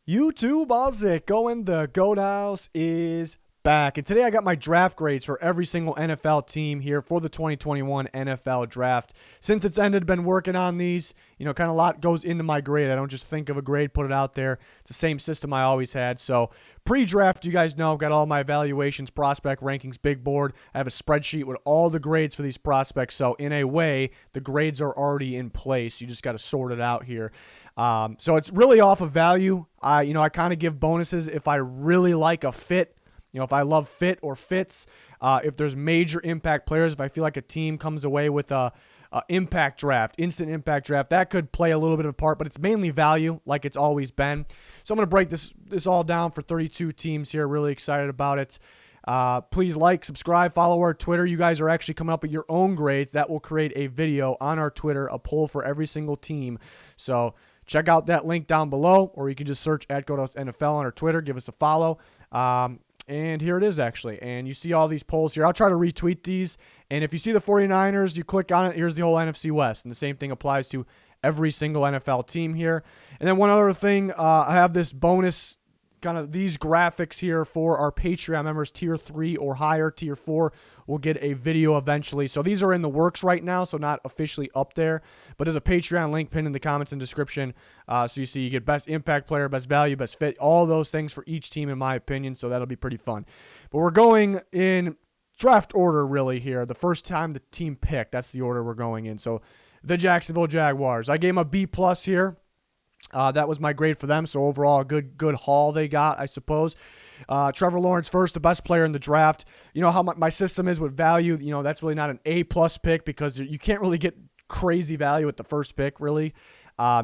YouTube, how's it going? The Goat House is back. And today I got my draft grades for every single NFL team here for the 2021 NFL Draft. Since it's ended, been working on these. Kind of a lot goes into my grade. I don't just think of a grade, put it out there. It's the same system I always had. So pre-draft, you guys know, I've got all my evaluations, prospect rankings, big board. I have a spreadsheet with all the grades for these prospects. So in a way, the grades are already in place. You just got to sort it out here. So it's really off of value. I kind of give bonuses if I really like a fit. If I love fit or fits, if there's major impact players, if I feel like a team comes away with a impact draft, instant impact draft, that could play a little bit of a part, but it's mainly value like it's always been. So I'm going to break this all down for 32 teams here. Really excited about it. Please like, subscribe, follow our Twitter. You guys are actually coming up with your own grades. That will create a video on our Twitter, a poll for every single team. So check out that link down below, or you can just search at NFL on our Twitter. Give us a follow. And here it is, actually. And you see all these polls here. I'll try to retweet these. And if you see the 49ers, you click on it. Here's the whole NFC West. And the same thing applies to every single NFL team here. And then one other thing, I have this bonus, kind of these graphics here for our Patreon members, Tier 3 or higher. Tier 4 will get a video eventually. So these are in the works right now, so not officially up there. But there's a Patreon link pinned in the comments and description. So you see you get best impact player, best value, best fit, all those things for each team in my opinion. So that'll be pretty fun. But we're going in draft order really here. The first time the team picked, that's the order we're going in. So the Jacksonville Jaguars. I gave them a B+ here. That was my grade for them. So overall, a good haul they got, I suppose. Trevor Lawrence first, the best player in the draft. You know how my system is with value. That's really not an A+ pick because you can't really get crazy value at the first pick, really.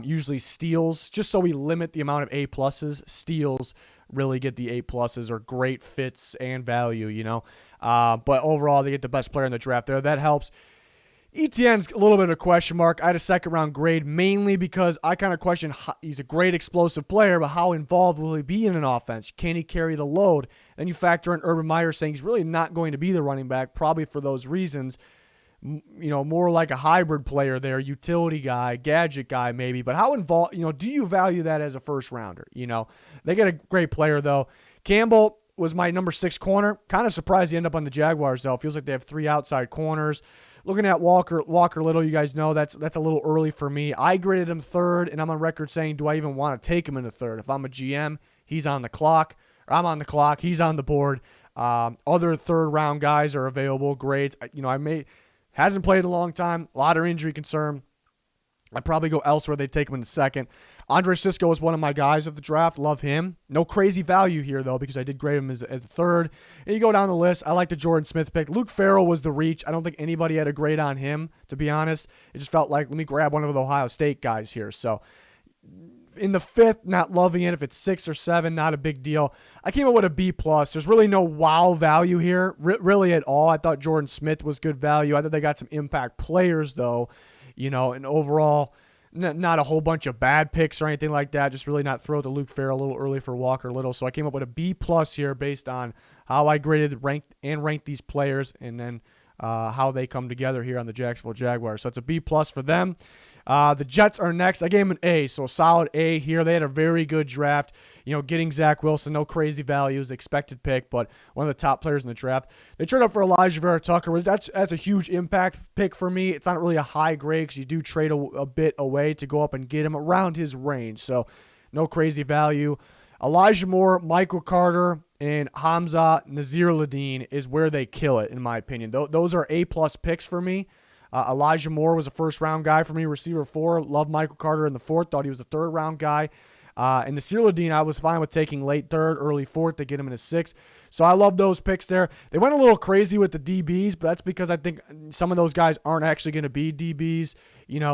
Usually steals, just so we limit the amount of A+. Steals really get the A+ or great fits and value, But overall, they get the best player in the draft there. That helps. ETN's a little bit of a question mark. I had a second-round grade mainly because I kind of question he's a great explosive player, but how involved will he be in an offense? Can he carry the load? Then you factor in Urban Meyer saying he's really not going to be the running back, probably for those reasons. More like a hybrid player there, utility guy, gadget guy maybe. But how involved, do you value that as a first-rounder? They get a great player, though. Campbell was my number 6 corner. Kind of surprised he ended up on the Jaguars, though. Feels like they have 3 outside corners. Looking at Walker Little, you guys know that's a little early for me. I graded him 3rd, and I'm on record saying, do I even want to take him in the 3rd? If I'm a GM, he's on the clock. Or I'm on the clock. He's on the board. Other 3rd-round guys are available. Grades. Hasn't played in a long time. A lot of injury concern. I'd probably go elsewhere. They'd take him in the 2nd. Andre Sisco is one of my guys of the draft. Love him. No crazy value here, though, because I did grade him as a 3rd. And you go down the list. I like the Jordan Smith pick. Luke Farrell was the reach. I don't think anybody had a grade on him, to be honest. It just felt like, let me grab one of the Ohio State guys here. So in the 5th, not loving it. If it's 6 or 7, not a big deal. I came up with a B+. There's really no wow value here, really at all. I thought Jordan Smith was good value. I thought they got some impact players, though. And overall, not a whole bunch of bad picks or anything like that. Just really not throw to Luke Farrell a little early for Walker Little. So I came up with a B+ here based on how I graded, ranked these players, and then how they come together here on the Jacksonville Jaguars. So it's a B+ for them. The Jets are next. I gave them an A, so a solid A here. They had a very good draft. Getting Zach Wilson, no crazy values, expected pick, but one of the top players in the draft. They traded up for Elijah Vera Tucker. That's a huge impact pick for me. It's not really a high grade because you do trade a bit away to go up and get him around his range, so no crazy value. Elijah Moore, Michael Carter, and Hamza Nazir-Ladin is where they kill it, in my opinion. Those are A+ picks for me. Elijah Moore was a first-round guy for me, receiver 4. Love Michael Carter in the 4th. Thought he was a 3rd-round guy. And Nazir-Ladin, I was fine with taking late 3rd, early 4th to get him in a 6th. So I love those picks there. They went a little crazy with the DBs, but that's because I think some of those guys aren't actually going to be DBs.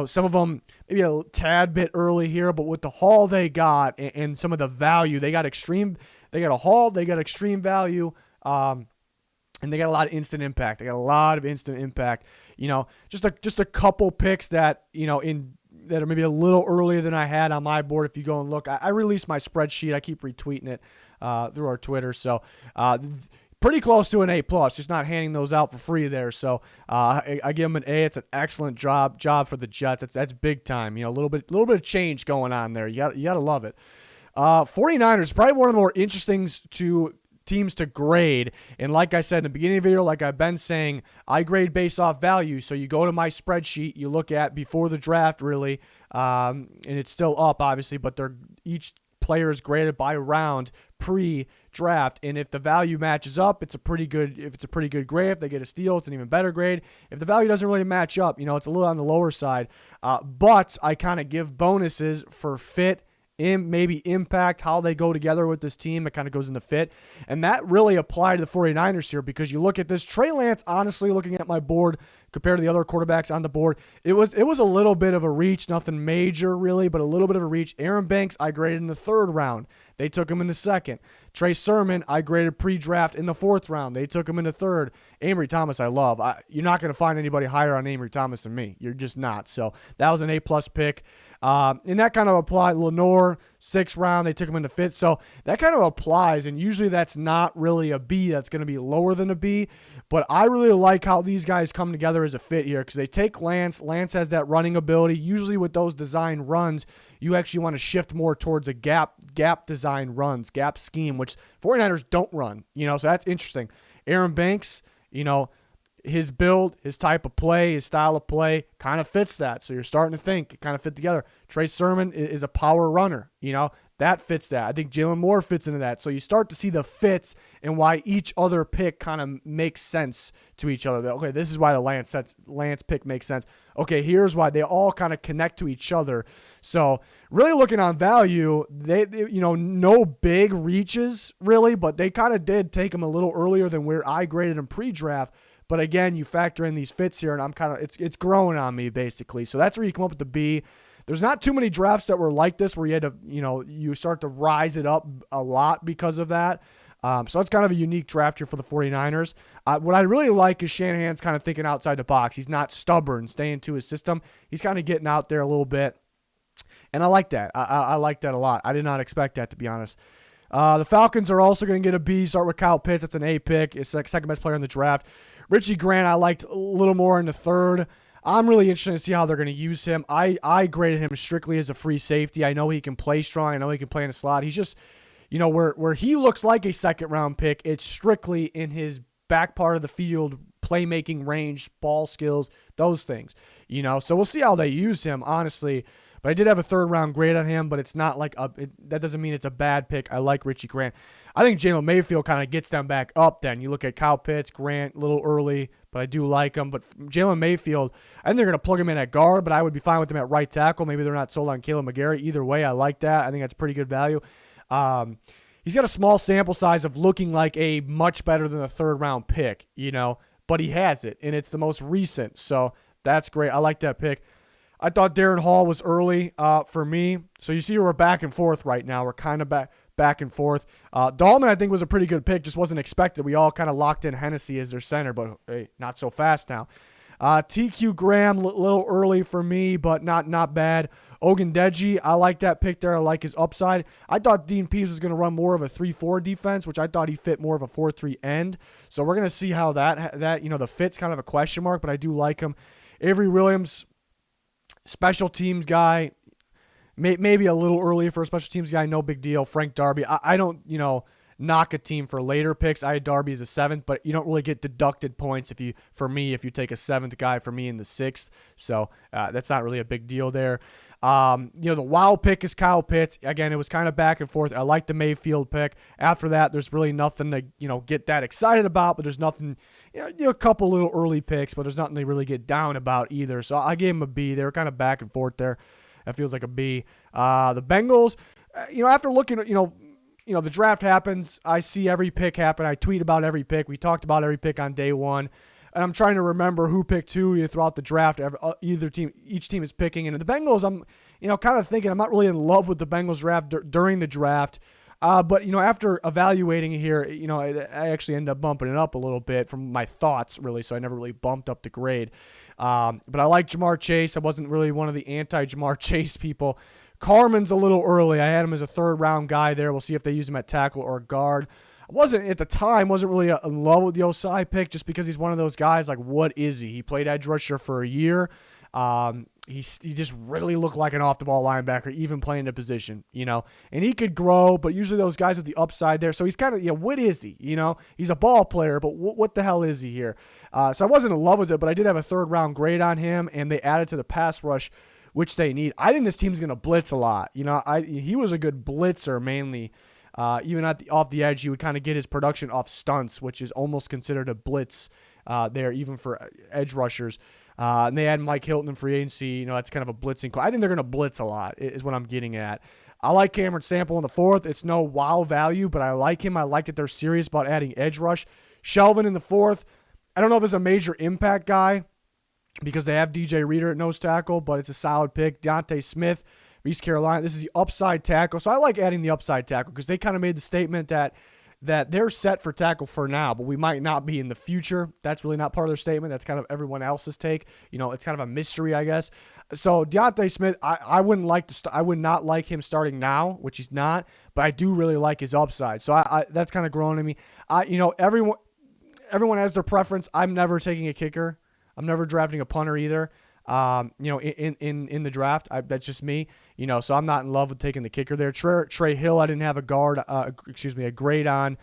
Some of them maybe a tad bit early here, but with the haul they got and some of the value, they got a haul, they got extreme value, and they got a lot of instant impact. They got a lot of instant impact. Just a couple picks that, that are maybe a little earlier than I had on my board. If you go and look, I released my spreadsheet. I keep retweeting it through our Twitter. So pretty close to an A+, just not handing those out for free there. So I give them an A. It's an excellent job for the Jets. That's big time. A little bit of change going on there. You got to love it. 49ers, probably one of the more interesting teams to grade. And like I said in the beginning of the video, like I've been saying, I grade based off value. So you go to my spreadsheet, you look at before the draft, really, and it's still up, obviously, but each player is graded by round pre-draft, and if the value matches up, it's a pretty good grade. If they get a steal, it's an even better grade. If the value doesn't really match up, it's a little on the lower side. But I kind of give bonuses for fit, maybe impact, how they go together with this team. It kind of goes into fit. And that really applied to the 49ers here, because you look at this, Trey Lance, honestly, looking at my board compared to the other quarterbacks on the board, it was a little bit of a reach, nothing major really, but a little bit of a reach. Aaron Banks, I graded in the 3rd round. They took him in the 2nd. Trey Sermon, I graded pre-draft in the 4th round. They took him in the 3rd. Amory Thomas, I love. You're not going to find anybody higher on Amory Thomas than me. You're just not. So that was an A-plus pick. And that kind of applied. Lenore, 6th round, they took him in the 5th. So that kind of applies, and usually that's not really a B. That's going to be lower than a B. But I really like how these guys come together as a fit here, because they take Lance. Lance has that running ability. Usually with those design runs, you actually want to shift more towards a gap design runs, gap scheme, which 49ers don't run, so that's interesting. Aaron Banks, his build, his type of play, his style of play kind of fits that. So you're starting to think it kind of fit together. Trey Sermon is a power runner, that fits that. I think Jalen Moore fits into that. So you start to see the fits and why each other pick kind of makes sense to each other. Okay, this is why the Lance pick makes sense. Okay, here's why. They all kind of connect to each other. So really looking on value, they no big reaches really, but they kind of did take them a little earlier than where I graded them pre-draft. But again, you factor in these fits here, and I'm kind of it's growing on me basically. So that's where you come up with the B. There's not too many drafts that were like this where you had to, you start to rise it up a lot because of that. So it's kind of a unique draft here for the 49ers. What I really like is Shanahan's kind of thinking outside the box. He's not stubborn, staying to his system. He's kind of getting out there a little bit. And I like that. I like that a lot. I did not expect that, to be honest. The Falcons are also going to get a B. Start with Kyle Pitts. That's an A pick. It's like second best player in the draft. Richie Grant, I liked a little more in the 3rd. I'm really interested to see how they're going to use him. I graded him strictly as a free safety. I know he can play strong. I know he can play in the slot. He's just, where he looks like a 2nd-round pick, it's strictly in his back part of the field, playmaking range, ball skills, those things. So we'll see how they use him, honestly. But I did have a 3rd-round grade on him, but it's not like that doesn't mean it's a bad pick. I like Richie Grant. I think Jalen Mayfield kind of gets them back up then. You look at Kyle Pitts, Grant, a little early, but I do like him. But Jalen Mayfield, I think they're going to plug him in at guard, but I would be fine with him at right tackle. Maybe they're not sold on Caleb McGarry. Either way, I like that. I think that's pretty good value. He's got a small sample size of looking like a much better than a 3rd-round pick, but he has it, and it's the most recent. So that's great. I like that pick. I thought Darren Hall was early for me. So you see we're back and forth right now. We're kind of back and forth. Dahlman, I think, was a pretty good pick. Just wasn't expected. We all kind of locked in Hennessy as their center, but hey, not so fast now. TQ Graham, a little early for me, but not bad. Ogundeji, I like that pick there. I like his upside. I thought Dean Pease was going to run more of a 3-4 defense, which I thought he fit more of a 4-3 end. So we're going to see how that the fit's kind of a question mark, but I do like him. Avery Williams, special teams guy, maybe a little early for a special teams guy, no big deal. Frank Darby, I don't, knock a team for later picks. I had Darby as a 7th, but you don't really get deducted points if you take a 7th guy for me in the 6th. So that's not really a big deal there. The wow pick is Kyle Pitts. Again, it was kind of back and forth. I like the Mayfield pick. After that, there's really nothing to, get that excited about, but there's nothing, a couple little early picks, but there's nothing to really get down about either. So I gave him a B. They were kind of back and forth there. That feels like a B. The Bengals, after looking at, the draft happens. I see every pick happen. I tweet about every pick. We talked about every pick on day one. And I'm trying to remember who picked who throughout the draft. Each team is picking. And the Bengals, I'm, kind of thinking I'm not really in love with the Bengals draft during the draft. But, after evaluating it here, I actually ended up bumping it up a little bit from my thoughts, really. So I never really bumped up the grade. But I like Jamar Chase. I wasn't really one of the anti-Jamar Chase people. Carmen's a little early. I had him as a 3rd-round guy there. We'll see if they use him at tackle or guard. I wasn't really in love with the Osai pick just because he's one of those guys like, what is he? He played edge rusher for a year. He just really looked like an off-the-ball linebacker, even playing the position, And he could grow, but usually those guys with the upside there. So he's kind of, what is he? He's a ball player, but what the hell is he here? So I wasn't in love with it, but I did have a third-round grade on him, and they added to the pass rush, which they need. I think this team's going to blitz a lot. He was a good blitzer mainly. Even off the edge, he would kind of get his production off stunts, which is almost considered a blitz there, even for edge rushers. And they had Mike Hilton in free agency. That's kind of a blitzing call. I think they're going to blitz a lot is what I'm getting at. I like Cameron Sample in the fourth. It's no wow value, but I like him. I like that they're serious about adding edge rush. Shelvin in the fourth. I don't know if it's a major impact guy because they have DJ Reader at nose tackle, but it's a solid pick. Deontay Smith, East Carolina. This is the upside tackle. So I like adding the upside tackle because they kind of made the statement that they're set for tackle for now, but we might not be in the future. That's really not part of their statement. That's kind of everyone else's take. It's kind of a mystery, I guess. So Deontay Smith, I would not like him starting now, which he's not, but I do really like his upside. So I that's kind of growing in me. Everyone has their preference. I'm never taking a kicker. I'm never drafting a punter either. In the draft, that's just me. So I'm not in love with taking the kicker there. Trey Hill, I didn't have a grade on.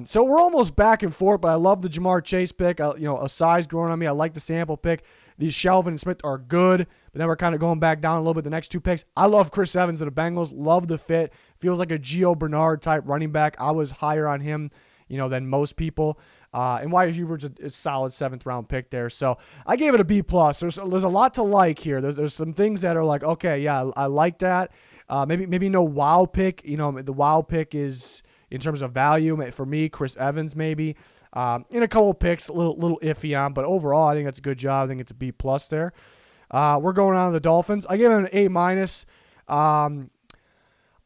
So we're almost back and forth, but I love the Jamar Chase pick. A size growing on me. I like the Sample pick. These Shelvin and Smith are good, but then we're kind of going back down a little bit. The next two picks, I love Chris Evans of the Bengals. Love the fit. Feels like a Gio Bernard type running back. I was higher on him, than most people. And Wyatt Hubert's a solid 7th-round pick there. So I gave it a B+. There's a lot to like here. There's some things that are like, okay, yeah, I like that. Maybe no wow pick. The wow pick is, in terms of value, for me, Chris Evans maybe. In a couple picks, a little iffy on. But overall, I think that's a good job. I think it's a B+ there. We're going on to the Dolphins. I give it an A-.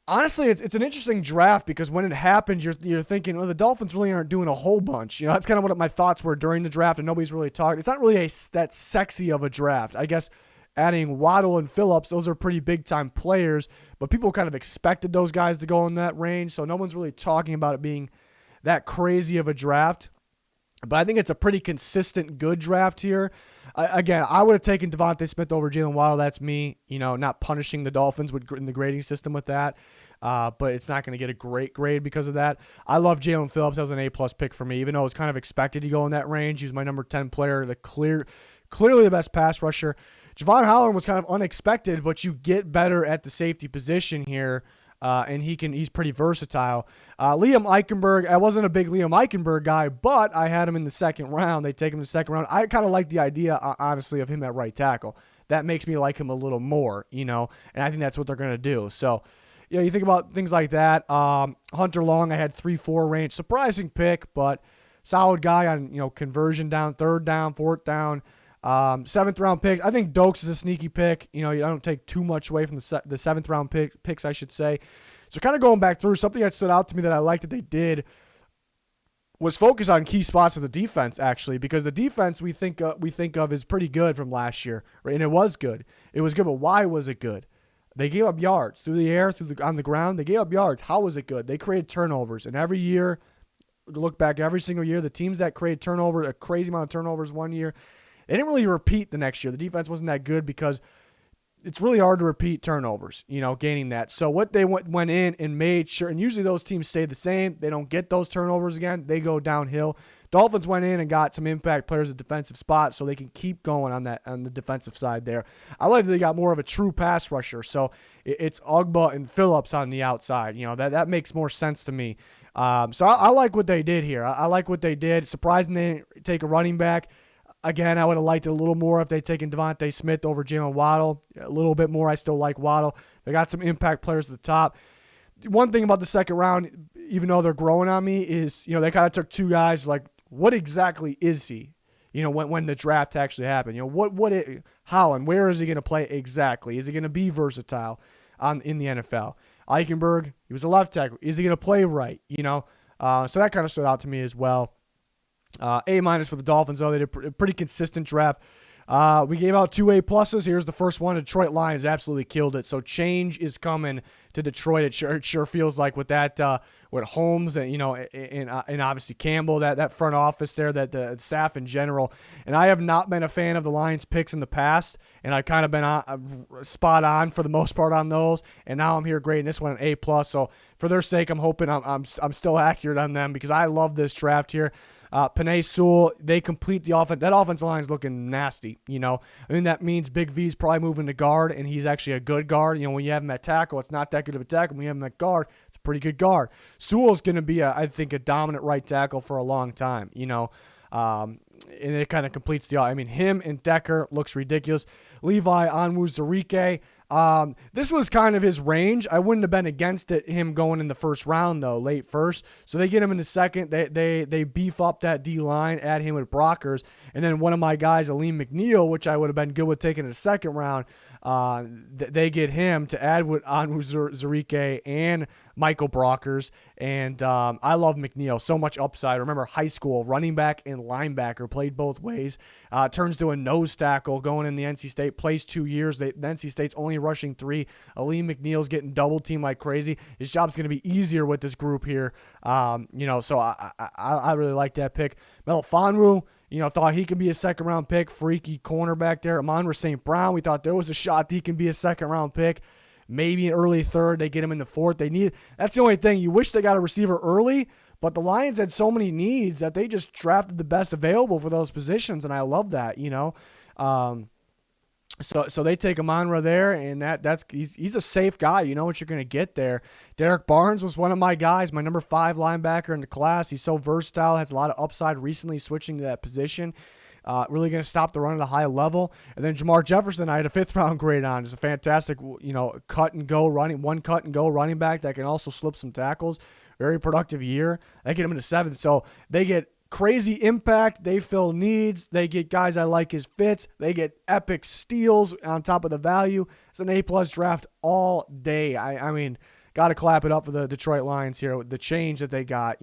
Honestly, it's an interesting draft because when it happens, you're thinking, the Dolphins really aren't doing a whole bunch. That's kind of what my thoughts were during the draft, and nobody's really talking. It's not really that sexy of a draft. I guess adding Waddle and Phillips, those are pretty big-time players, but people kind of expected those guys to go in that range, so no one's really talking about it being that crazy of a draft. But I think it's a pretty consistent, good draft here. Again, I would have taken Devontae Smith over Jalen Waddle. That's me, not punishing the Dolphins in the grading system with that. But it's not going to get a great grade because of that. I love Jalen Phillips. That was an A+ pick for me, even though it's kind of expected to go in that range. He was my number 10 player, clearly the best pass rusher. Javon Holland was kind of unexpected, but you get better at the safety position here. And he's pretty versatile. Liam Eichenberg, I wasn't a big Liam Eichenberg guy, but I had him in the second round. They take him in the second round. I kind of like the idea, honestly, of him at right tackle. That makes me like him a little more, and I think that's what they're going to do. So, you think about things like that. Hunter Long, I had 3-4 range. Surprising pick, but solid guy on, conversion down, 3rd down, 4th down. 7th-round picks. I think Dokes is a sneaky pick. I don't take too much away from the 7th-round picks, I should say. So kind of going back through, something that stood out to me that I liked that they did was focus on key spots of the defense, actually, because the defense we think of is pretty good from last year, right? And it was good. It was good, but why was it good? They gave up yards through the air, on the ground. They gave up yards. How was it good? They created turnovers, and every year, look back every single year, the teams that created turnover, a crazy amount of turnovers one year, they didn't really repeat the next year. The defense wasn't that good because it's really hard to repeat turnovers, gaining that. So what they went in and made sure, and usually those teams stay the same. They don't get those turnovers again. They go downhill. Dolphins went in and got some impact players at defensive spots so they can keep going on the defensive side there. I like that they got more of a true pass rusher. So it's Ugba and Phillips on the outside. That makes more sense to me. So I like what they did here. I like what they did. Surprising they didn't take a running back. Again, I would have liked it a little more if they'd taken Devontae Smith over Jalen Waddle. A little bit more. I still like Waddle. They got some impact players at the top. One thing about the second round, even though they're growing on me, is, they kind of took two guys like, what exactly is he? When the draft actually happened. How and where is he going to play exactly? Is he going to be versatile in the NFL? Eichenberg, he was a left tackle. Is he going to play right? So that kind of stood out to me as well. A- for the Dolphins, though. They did a pretty consistent draft. We gave out 2 A pluses. Here's the first one. Detroit Lions absolutely killed it. So change is coming to Detroit. It sure feels like with that, with Holmes and and obviously Campbell, that front office there, that the staff in general. And I have not been a fan of the Lions picks in the past, and I've kind of been spot on for the most part on those. And now I'm here grading this one an A plus. So for their sake, I'm hoping I'm still accurate on them because I love this draft here. Penei Sewell, they complete the offense. That offensive line is looking nasty, I think that means Big V's probably moving to guard, and he's actually a good guard. When you have him at tackle, it's not that good of a tackle. When you have him at guard, it's a pretty good guard. Sewell's going to be, I think, a dominant right tackle for a long time, and it kind of completes the. Him and Decker looks ridiculous. Levi Onwuzurike. This was kind of his range. I wouldn't have been against him going in the first round though, late first. So they get him in the second. They beef up that D line, add him with Brockers, and then one of my guys, Aleem McNeil, which I would have been good with taking in the second round. They get him to add with Onwuzurike and Michael Brockers, and I love McNeil. So much upside. Remember, high school running back and linebacker, played both ways. Turns to a nose tackle going in the NC State. Plays 2 years. The NC State's only rushing 3. Aleem McNeil's getting double teamed like crazy. His job's going to be easier with this group here. So I really like that pick. Melifonwu, thought he could be a second-round pick. Freaky cornerback there. Amon-Ra St. Brown, we thought there was a shot that he can be a second-round pick. Maybe an early third. They get him in the fourth. That's the only thing. You wish they got a receiver early, but the Lions had so many needs that they just drafted the best available for those positions, and I love that, So they take Amon-Ra there, and he's a safe guy. You know what you're going to get there. Derek Barnes was one of my guys, my number 5 linebacker in the class. He's so versatile, has a lot of upside recently switching to that position. Really going to stop the run at a high level. And then Jamar Jefferson, I had a 5th-round grade on. Just a fantastic, cut and go running back that can also slip some tackles. Very productive year. They get him into 7th. So they get crazy impact. They fill needs. They get guys I like his fits. They get epic steals on top of the value. It's an A-plus draft all day. I mean, got to clap it up for the Detroit Lions here with the change that they got,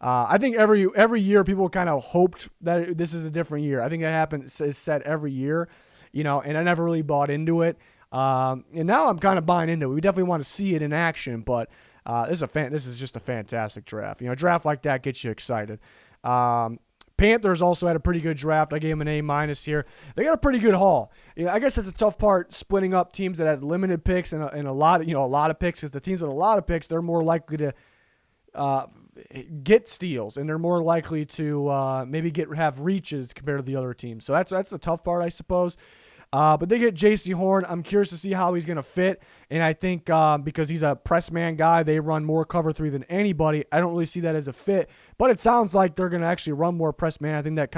I think every year people kind of hoped that this is a different year. I think that happens is said every year, and I never really bought into it. And now I'm kind of buying into it. We definitely want to see it in action, but this is just a fantastic draft. A draft like that gets you excited. Panthers also had a pretty good draft. I gave them an A- here. They got a pretty good haul. I guess that's the tough part, splitting up teams that had limited picks and a lot of picks, because the teams with a lot of picks, they're more likely to get steals, and they're more likely to maybe have reaches compared to the other teams. So that's the tough part, I suppose. But they get J.C. Horn. I'm curious to see how he's going to fit, and I think because he's a press man guy, they run more cover 3 than anybody. I don't really see that as a fit, but it sounds like they're going to actually run more press man. I think that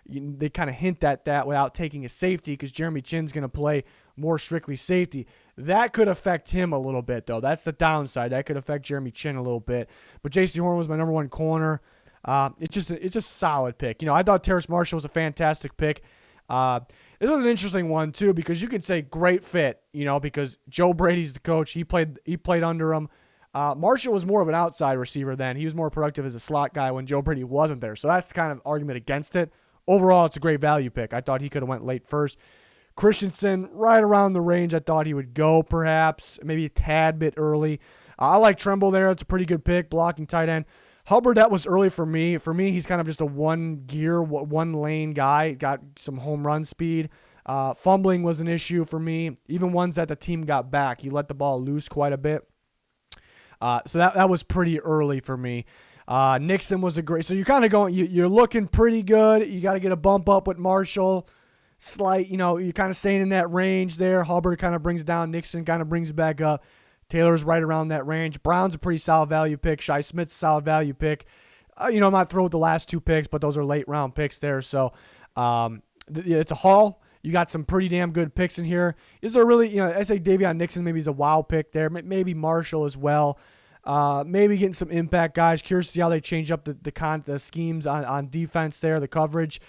they kind of hint at that without taking a safety, because Jeremy Chinn's going to play more strictly safety. That could affect him a little bit, though. That's the downside. That could affect Jeremy Chinn a little bit. But J.C. Horn was my number 1 corner. It's just a solid pick. I thought Terrace Marshall was a fantastic pick. This was an interesting one, too, because you could say great fit, because Joe Brady's the coach. He played under him. Marshall was more of an outside receiver then. He was more productive as a slot guy when Joe Brady wasn't there. So that's kind of argument against it. Overall, it's a great value pick. I thought he could have went late first. Christensen, right around the range I thought he would go, perhaps. Maybe a tad bit early. I like Tremble there. It's a pretty good pick, blocking tight end. Hubbard, that was early for me. For me, he's kind of just a one-gear, one-lane guy. Got some home run speed. Fumbling was an issue for me. Even ones that the team got back, he let the ball loose quite a bit. So that was pretty early for me. Nixon was a great. So you're kind of going. You're looking pretty good. You got to get a bump up with Marshall. Slight, you're kind of staying in that range there. Hubbard kind of brings down. Nixon kind of brings it back up. Taylor's right around that range. Brown's a pretty solid value pick. Shi Smith's a solid value pick. I'm not thrilled with the last 2 picks, but those are late round picks there. So it's a haul. You got some pretty damn good picks in here. Is there really, I say Davion Nixon maybe is a wow pick there. Maybe Marshall as well. Maybe getting some impact guys. Curious to see how they change up the schemes on defense there, the coverage.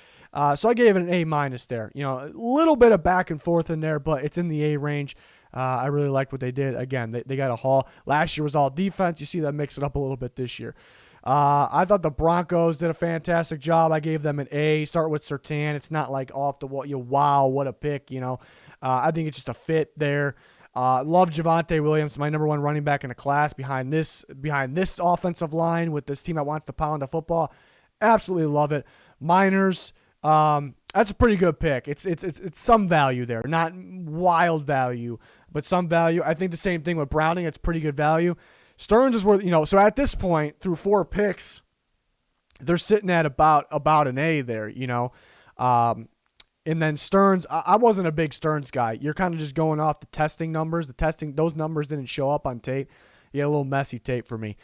So I gave it an A- there. A little bit of back and forth in there, but it's in the A range. I really liked what they did. Again, they got a haul. Last year was all defense. You see that mix it up a little bit this year. I thought the Broncos did a fantastic job. I gave them an A. Start with Surtain. It's not like off the wall. Wow, what a pick, I think it's just a fit there. Love Javonte Williams, my number one running back in the class behind this offensive line with this team that wants to pound the football. Absolutely love it. Miners, that's a pretty good pick. It's some value there, not wild value, but some value. I think the same thing with Browning. It's pretty good value. Stearns is worth, so at this point through 4 picks, they're sitting at about an A there, And then Stearns, I wasn't a big Stearns guy. You're kind of just going off the testing numbers. Those numbers didn't show up on tape. He had a little messy tape for me.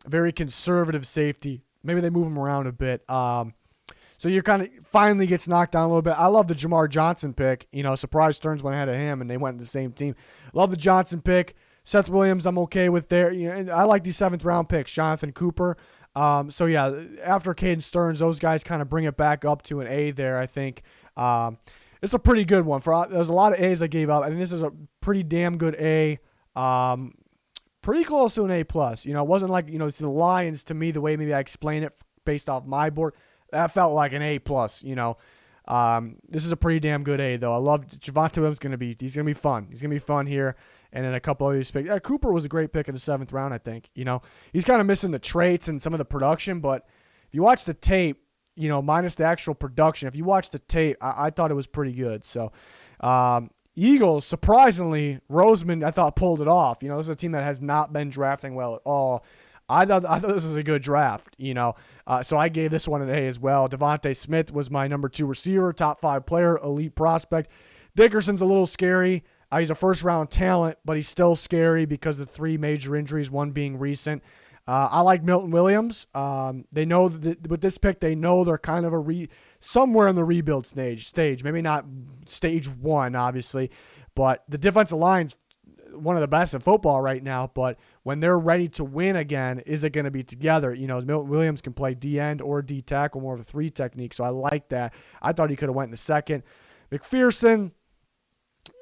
Very conservative safety. Maybe they move him around a bit. So you're kind of finally gets knocked down a little bit. I love the Jamar Johnson pick. Surprise Stearns went ahead of him, and they went to the same team. Love the Johnson pick. Seth Williams, I'm okay with there. I like these 7th round picks. Jonathan Cooper. So yeah, after Caden Stearns, those guys kind of bring it back up to an A there. I think it's a pretty good one. There's a lot of A's I gave up. I think this is a pretty damn good A. Pretty close to an A plus. It wasn't like it's the Lions to me the way maybe I explain it based off my board. That felt like an A plus. This is a pretty damn good A though. I love Javonte Williams. He's gonna be fun. He's gonna be fun here. And then a couple of these picks. Cooper was a great pick in the 7th round, I think. He's kind of missing the traits and some of the production, but if you watch the tape, minus the actual production, if you watch the tape, I thought it was pretty good. So, Eagles, surprisingly, Roseman, I thought, pulled it off. This is a team that has not been drafting well at all. I thought this was a good draft, so I gave this one an A as well. Devontae Smith was my number 2 receiver, top 5 player, elite prospect. Dickerson's a little scary. He's a first-round talent, but he's still scary because of 3 major injuries, one being recent. I like Milton Williams. They know that with this pick, they know they're kind of somewhere in the rebuild stage. Maybe not stage 1, obviously, but the defensive line's one of the best in football right now. But when they're ready to win again, is it going to be together? Milton Williams can play D-end or D-tackle, more of a 3 technique, so I like that. I thought he could have went in the 2nd. McPherson,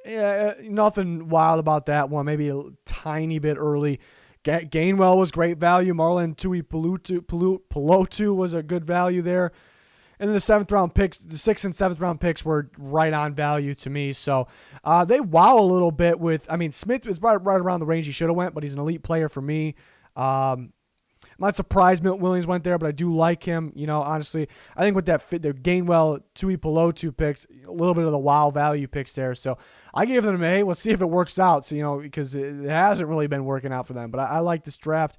yeah, nothing wild about that one. Maybe a tiny bit early. Gainwell was great value. Marlon Pelotu was a good value there. And then the 7th round picks, the 6th and 7th round picks were right on value to me. So they wow a little bit with, Smith was right around the range he should have went, but he's an elite player for me. I'm not surprised Milton Williams went there, but I do like him. Honestly, I think with that fit, the Gainwell, Tui Pelotu picks, a little bit of the wow value picks there. So I gave them an A. Let's see if it works out. So, because it hasn't really been working out for them. But I like this draft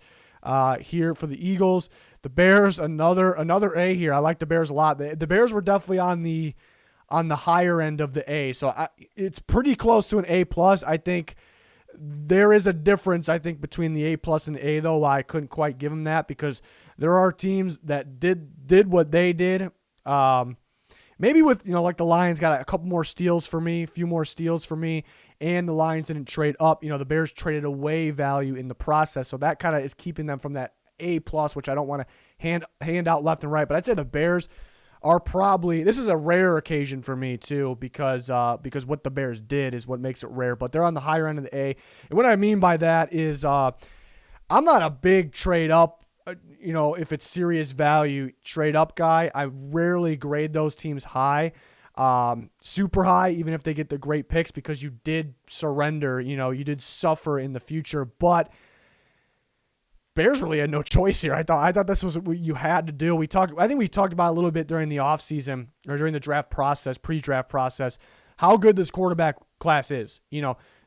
here for the Eagles. The Bears, another A here. I like the Bears a lot. The Bears were definitely on the higher end of the A. So it's pretty close to an A plus. I think there is a difference, I think, between the A plus and the A, though. I couldn't quite give them that because there are teams that did what they did. Maybe with, like the Lions got a couple more steals for me, a few more steals for me, and the Lions didn't trade up. The Bears traded away value in the process, so that kind of is keeping them from that A plus, which I don't want to hand out left and right. But I'd say the Bears are probably, this is a rare occasion for me too, because what the Bears did is what makes it rare, but they're on the higher end of the A. And what I mean by that is I'm not a big trade up, if it's serious value trade up guy. I rarely grade those teams high, super high, even if they get the great picks, because you did surrender, you did suffer in the future, but Bears really had no choice here. I thought this was what you had to do. I think we talked about it a little bit during the offseason or during the draft process, pre-draft process, how good this quarterback class is.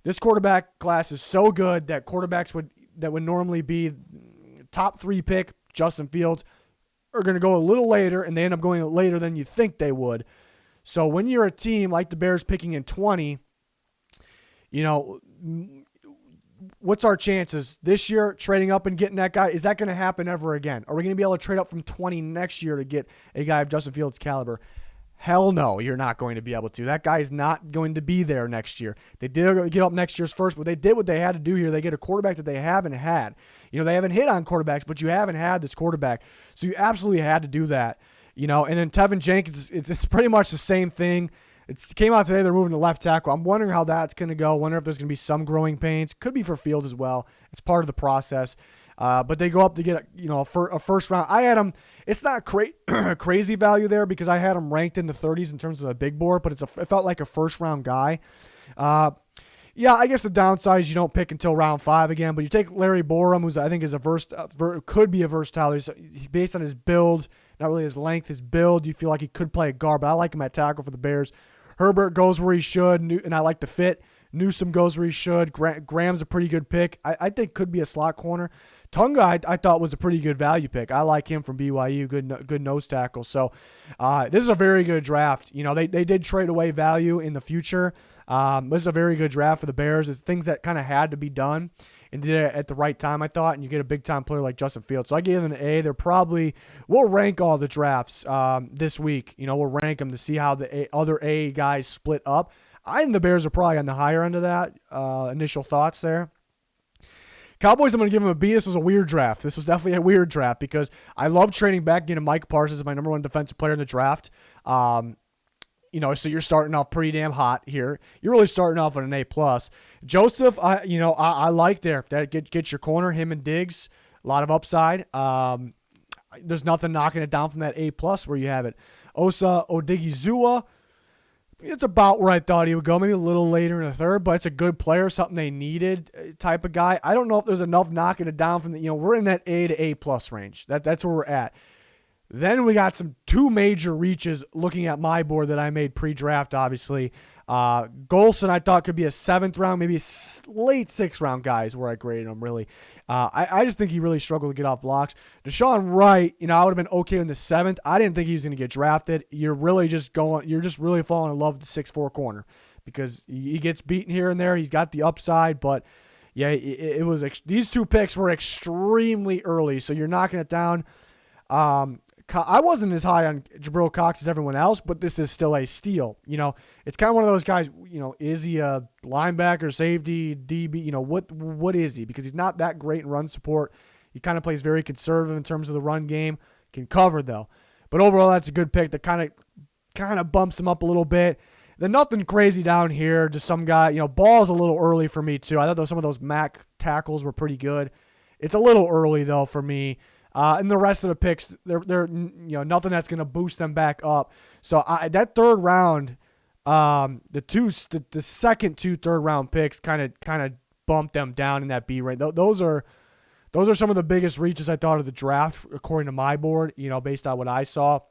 This quarterback class is so good that quarterbacks that would normally be top 3 pick, Justin Fields, are going to go a little later, and they end up going later than you think they would. So when you're a team like the Bears picking in 20, what's our chances this year trading up and getting that guy? Is that going to happen ever again? Are we going to be able to trade up from 20 next year to get a guy of Justin Fields' caliber? Hell no, you're not going to be able to. That guy is not going to be there next year. They did get up next year's first, but they did what they had to do here. They get a quarterback that they haven't had. They haven't hit on quarterbacks, but you haven't had this quarterback. So you absolutely had to do that. And then Tevin Jenkins, it's pretty much the same thing. It came out today they're moving to left tackle. I'm wondering how that's going to go. Wonder if there's going to be some growing pains. Could be for Fields as well. It's part of the process. But they go up to get a first round. I had them. It's not crazy value there because I had them ranked in the 30s in terms of a big board, but it felt like a first round guy. Yeah, I guess the downside is you don't pick until round 5 again, but you take Larry Borum, who's I think is could be a versatile. He's based on his build, not really his length, his build. You feel like he could play a guard, but I like him at tackle for the Bears. Herbert goes where he should, and I like the fit. Newsome goes where he should. Graham's a pretty good pick. I think could be a slot corner. Tunga, I thought was a pretty good value pick. I like him from BYU, good nose tackle. So this is a very good draft. They did trade away value in the future. This is a very good draft for the Bears. It's things that kind of had to be done and did it at the right time, I thought, and you get a big-time player like Justin Fields. So I gave them an A. We'll rank all the drafts this week. We'll rank them to see how the other A guys split up. I think the Bears are probably on the higher end of that. Initial thoughts there. Cowboys, I'm going to give them a B. This was a weird draft. This was definitely a weird draft because I love trading back, getting Mike Parsons as my number 1 defensive player in the draft. So you're starting off pretty damn hot here. You're really starting off with an A+. Joseph, I like there. That gets your corner, him and Diggs, a lot of upside. There's nothing knocking it down from that A+ where you have it. Osa Odigizua, it's about where I thought he would go, maybe a little later in the third, but it's a good player, something they needed type of guy. I don't know if there's enough knocking it down from we're in that A to A+ range. That's where we're at. Then we got two major reaches looking at my board that I made pre-draft, obviously. Golson I thought could be a 7th round, maybe a late 6th round guy is where I graded him, really. I just think he really struggled to get off blocks. Deshaun Wright, I would have been okay in the 7th. I didn't think he was going to get drafted. You're just really falling in love with the 6'4" corner because he gets beaten here and there. He's got the upside, but yeah, it was these 2 picks were extremely early, so you're knocking it down. I wasn't as high on Jabril Cox as everyone else, but this is still a steal. It's kind of one of those guys, is he a linebacker, safety, DB? What is he? Because he's not that great in run support. He kind of plays very conservative in terms of the run game. Can cover, though. But overall, that's a good pick that kind of bumps him up a little bit. Then nothing crazy down here. Just some guy, Ball's a little early for me, too. I thought some of those MAC tackles were pretty good. It's a little early, though, for me. And the rest of the picks, they're nothing that's going to boost them back up. So that third round, the second 2 third-round picks kind of bumped them down in that B range. Those are some of the biggest reaches I thought of the draft according to my board. Based on what I saw.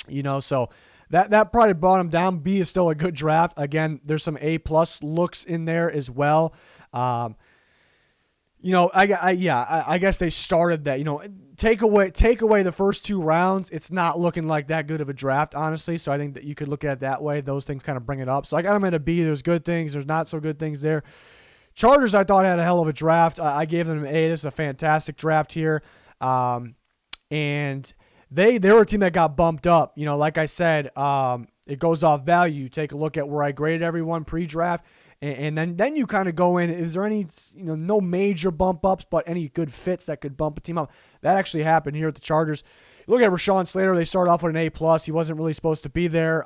So that probably brought them down. B is still a good draft. Again, there's some A+ looks in there as well. I guess they started that. Take away the first 2 rounds. It's not looking like that good of a draft, honestly. So I think that you could look at it that way. Those things kind of bring it up. So I got them at a B. There's good things. There's not so good things there. Chargers, I thought had a hell of a draft. I gave them an A. This is a fantastic draft here. And they were a team that got bumped up. Like I said, it goes off value. You take a look at where I graded everyone pre-draft. And then you kind of go in, is there any, no major bump ups, but any good fits that could bump a team up? That actually happened here at the Chargers. Look at Rashawn Slater. They started off with an A+. He wasn't really supposed to be there.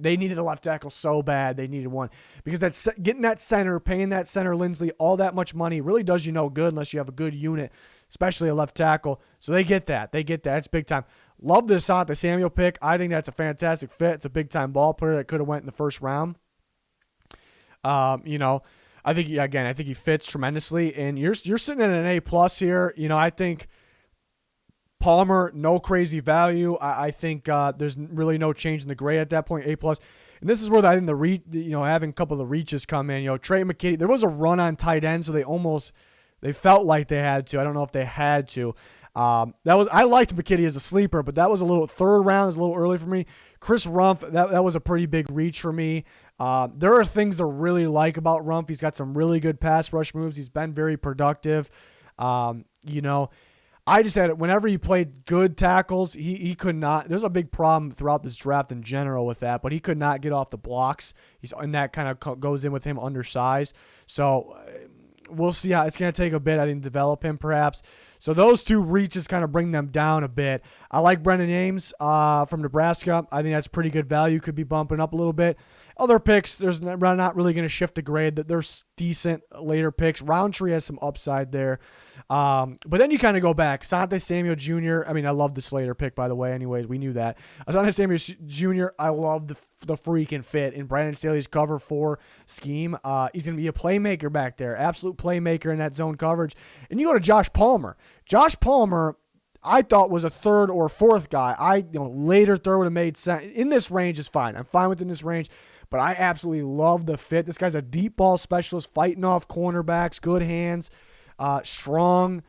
They needed a left tackle so bad. They needed one because getting that center, paying that center Lindsley all that much money really does you no good unless you have a good unit, especially a left tackle. So they get that. It's big time. Love this Asante Samuel pick. I think that's a fantastic fit. It's a big time ball player that could have went in the first round. I think he fits tremendously, and you're sitting at an A+ here. I think Palmer, no crazy value. I think there's really no change in the grade at that point, A+. And this is where I think having a couple of the reaches come in. Trey McKitty, there was a run on tight end, so they felt like they had to. I don't know if they had to. I liked McKitty as a sleeper, but that was a little third round, is a little early for me. Chris Rumph, that was a pretty big reach for me. There are things to really like about Rumph. He's got some really good pass rush moves. He's been very productive. I just had it whenever he played good tackles, he could not. There's a big problem throughout this draft in general with that, but he could not get off the blocks. And that kind of goes in with him undersized. So we'll see how it's going to take a bit, I think, to develop him perhaps. So those 2 reaches kind of bring them down a bit. I like Brendan Ames from Nebraska. I think that's pretty good value. Could be bumping up a little bit. Other picks, we're not really going to shift the grade. That there's decent later picks. Roundtree has some upside there. But then you kind of go back. Asante Samuel Jr. I mean, I love the Slater pick, by the way. Anyways, we knew that. Asante Samuel Jr., I love the freaking fit in Brandon Staley's cover 4 scheme. He's going to be a playmaker back there. Absolute playmaker in that zone coverage. And you go to Josh Palmer. Josh Palmer, I thought was a third or fourth guy. Later third would have made sense. In this range is fine. I'm fine within this range. But I absolutely love the fit. This guy's a deep ball specialist, fighting off cornerbacks, good hands, strong,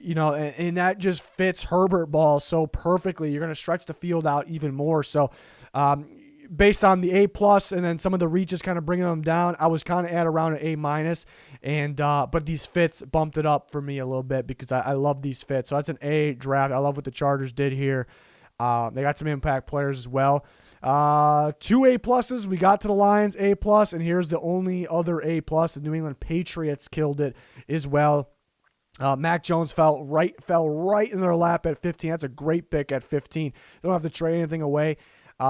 and that just fits Herbert ball so perfectly. You're going to stretch the field out even more. So based on the A+, and then some of the reaches kind of bringing them down, I was kind of at around an A-, but these fits bumped it up for me a little bit because I love these fits. So that's an A draft. I love what the Chargers did here. They got some impact players as well. 2 A+. We got to the Lions, A+, and here's the only other A+. The New England Patriots killed it as well. Mac Jones fell right in their lap at 15. That's a great pick at 15. They don't have to trade anything away.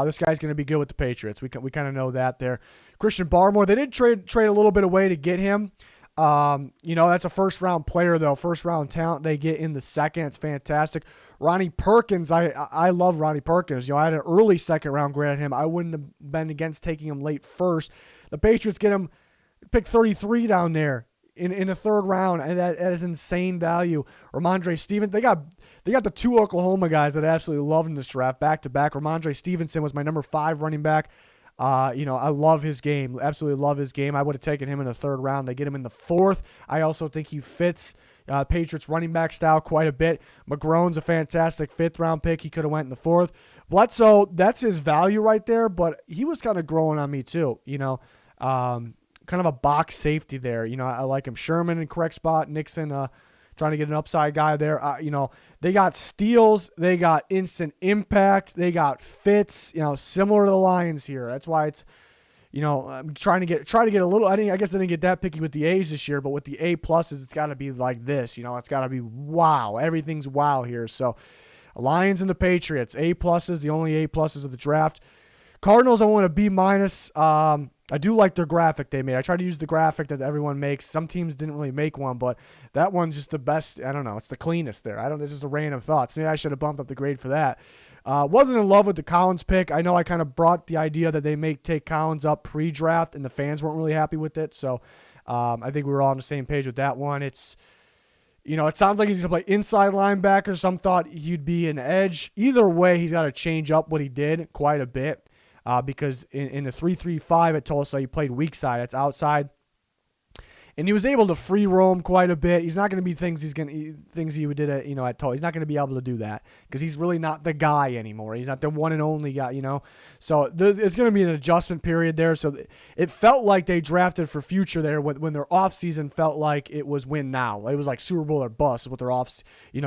This guy's going to be good with the Patriots. We kind of know that there. Christian Barmore, they did trade a little bit away to get him. That's a first-round player, though. First-round talent they get in the second. It's fantastic. Ronnie Perkins, I love Ronnie Perkins. I had an early second-round grade on him. I wouldn't have been against taking him late first. The Patriots get him pick 33 down there in the third round, and that is insane value. Ramondre Stevenson, they got the 2 Oklahoma guys that I absolutely love in this draft back-to-back. Ramondre Stevenson was my number 5 running back. I love his game. Absolutely love his game. I would have taken him in the third round. They get him in the 4th. I also think he fits Patriots running back style quite a bit. McGrone's a fantastic 5th-round pick. He could have went in the 4th. Bledsoe, that's his value right there, but he was kind of growing on me too. Kind of a box safety there. I like him. Sherman in correct spot. Nixon trying to get an upside guy there. They got steals. They got instant impact. They got fits. Similar to the Lions here. That's why it's, I'm trying to get a little. I guess I didn't get that picky with the A's this year, but with the A+, it's got to be like this. It's got to be wow. Everything's wow here. So, Lions and the Patriots, A+, the only A+ of the draft. Cardinals, I want a B-. I do like their graphic they made. I try to use the graphic that everyone makes. Some teams didn't really make one, but that one's just the best. I don't know. It's the cleanest there. This is just a random thoughts. Maybe I should have bumped up the grade for that. Wasn't in love with the Collins pick. I know I kind of brought the idea that they may take Collins up pre-draft, and the fans weren't really happy with it. So I think we were all on the same page with that one. It's, it sounds like he's going to play inside linebacker. Some thought he'd be an edge. Either way, he's got to change up what he did quite a bit. Because in the 3-3-5 at Tulsa, he played weak side. That's outside. And he was able to free roam quite a bit. He's not going to be things he did at Tulsa. He's not going to be able to do that because he's really not the guy anymore. He's not the one and only guy, So it's going to be an adjustment period there. So it felt like they drafted for future there when their offseason felt like it was win now. It was like Super Bowl or bust with their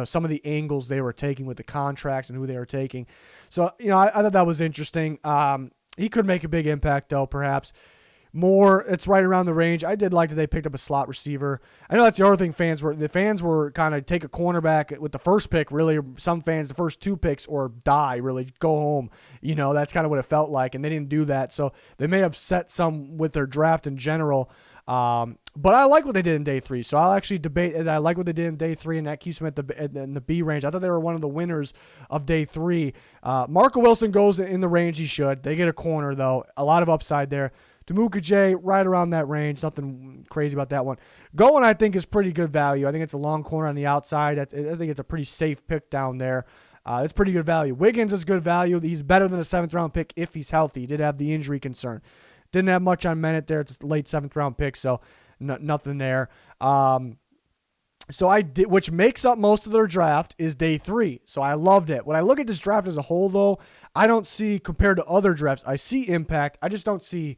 some of the angles they were taking with the contracts and who they were taking. So, I thought that was interesting. He could make a big impact, though, perhaps. It's right around the range. I did like that they picked up a slot receiver. I know that's the other thing the fans were kind of take a cornerback with the first pick, really. Some fans, the first 2 picks, or die, really, go home. That's kind of what it felt like, and they didn't do that. So they may have set some with their draft in general. But I like what they did in day 3. So I'll actually debate that. I like what they did in day 3, and that keeps them in the B range. I thought they were one of the winners of day 3. Marco Wilson goes in the range he should. They get a corner, though. A lot of upside there. Demuka J, right around that range. Nothing crazy about that one. Goen, I think, is pretty good value. I think it's a long corner on the outside. I think it's a pretty safe pick down there. It's pretty good value. Wiggins is good value. He's better than a 7th-round pick if he's healthy. He did have the injury concern. Didn't have much on Menet there. It's a late 7th-round pick, so nothing there. So I did, which makes up most of their draft, is day 3. So I loved it. When I look at this draft as a whole, though, I don't see, compared to other drafts, I see impact. I just don't see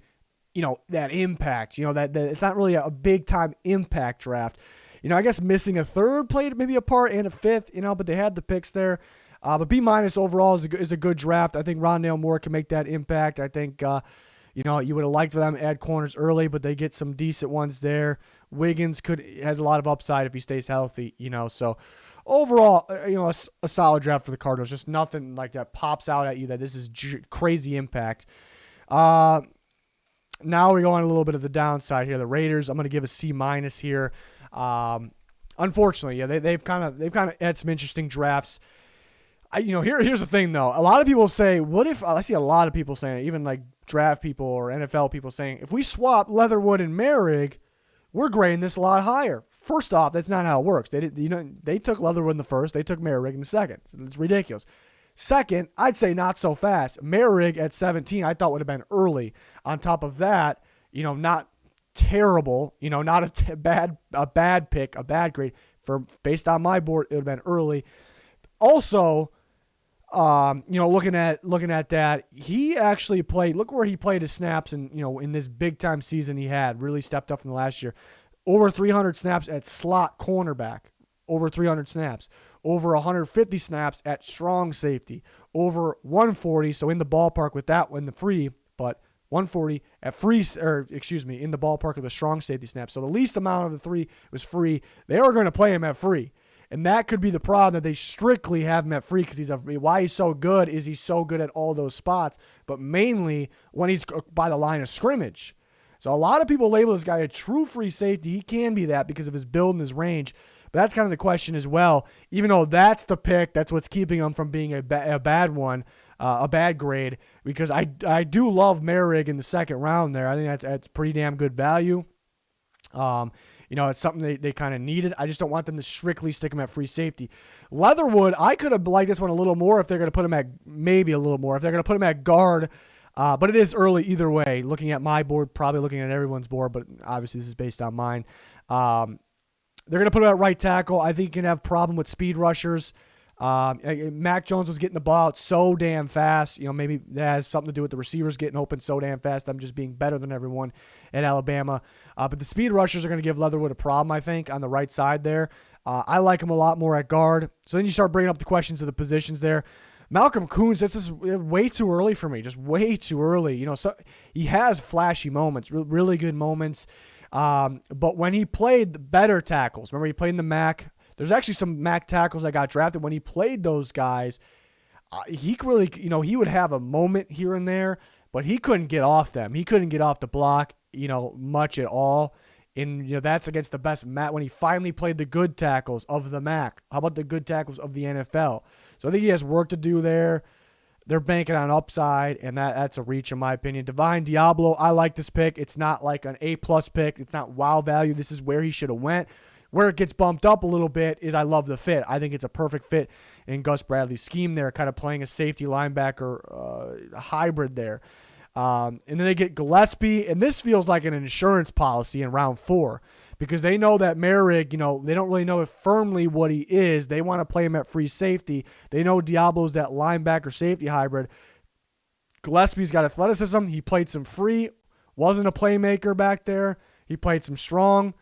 that impact, that it's not really a big time impact draft. I guess missing a 3rd played maybe a part and a 5th, but they had the picks there. But B- overall is a good draft. I think Rondale Moore can make that impact. I think, you would have liked for them to add corners early, but they get some decent ones there. Wiggins has a lot of upside if he stays healthy, so overall, a solid draft for the Cardinals. Just nothing like that pops out at you that this is crazy impact. Now we go on a little bit of the downside here. The Raiders, I'm going to give a C- here. Unfortunately, yeah, they've kind of had some interesting drafts. Here's the thing though. A lot of people say, what if I see a lot of people saying, even like draft people or NFL people saying, if we swap Leatherwood and Merrick, we're grading this a lot higher. First off, that's not how it works. They took Leatherwood in the first, they took Merrick in the second. It's ridiculous. Second, I'd say not so fast. Merrick at 17, I thought would have been early. On top of that, not terrible, not a bad pick, a bad grade. Based on my board, it would have been early. Also, looking at that, he actually played. Look where he played his snaps, and in this big time season he had really stepped up from the last year. Over 300 snaps at slot cornerback. Over 300 snaps. Over 150 snaps at strong safety. Over 140, so in the ballpark with that one, the free, but 140 at free, in the ballpark of the strong safety snaps. So the least amount of the three was free. They are going to play him at free. And that could be the problem, that they strictly have him at free, because why he's so good is he's so good at all those spots, but mainly when he's by the line of scrimmage. So a lot of people label this guy a true free safety. He can be that because of his build and his range. But that's kind of the question as well. Even though that's the pick, that's what's keeping him from being a bad one, a bad grade, because I do love Merrick in the second round there. I think that's pretty damn good value. It's something they kind of needed. I just don't want them to strictly stick him at free safety. Leatherwood, I could have liked this one a little more if they're going to put him at, maybe a little more, if they're going to put him at guard. But it is early either way. Looking at my board, probably looking at everyone's board, but obviously this is based on mine. They're going to put him at right tackle. I think you can have problem with speed rushers. Mac Jones was getting the ball out so damn fast. Maybe that has something to do with the receivers getting open so damn fast. I'm just being better than everyone at Alabama. But the speed rushers are going to give Leatherwood a problem, I think, on the right side there. I like him a lot more at guard. So then you start bringing up the questions of the positions there. Malcolm Koonce, this is way too early for me, just way too early. So he has flashy moments, really good moments. But when he played the better tackles, remember he played in the MAC. There's actually some MAC tackles that got drafted. When he played those guys, he really, he would have a moment here and there, but he couldn't get off them. He couldn't get off the block, much at all. And, that's against the best MAC when he finally played the good tackles of the MAC. How about the good tackles of the NFL? So I think he has work to do there. They're banking on upside, and that's a reach in my opinion. Divine Diablo, I like this pick. It's not like an A-plus pick. It's not wow value. This is where he should have went. Where it gets bumped up a little bit is I love the fit. I think it's a perfect fit in Gus Bradley's scheme there, kind of playing a safety linebacker hybrid there. And then they get Gillespie, and this feels like an insurance policy in round 4 because they know that Merrick, they don't really know firmly what he is. They want to play him at free safety. They know Diablo's that linebacker safety hybrid. Gillespie's got athleticism. He played some free, wasn't a playmaker back there. He played some strong.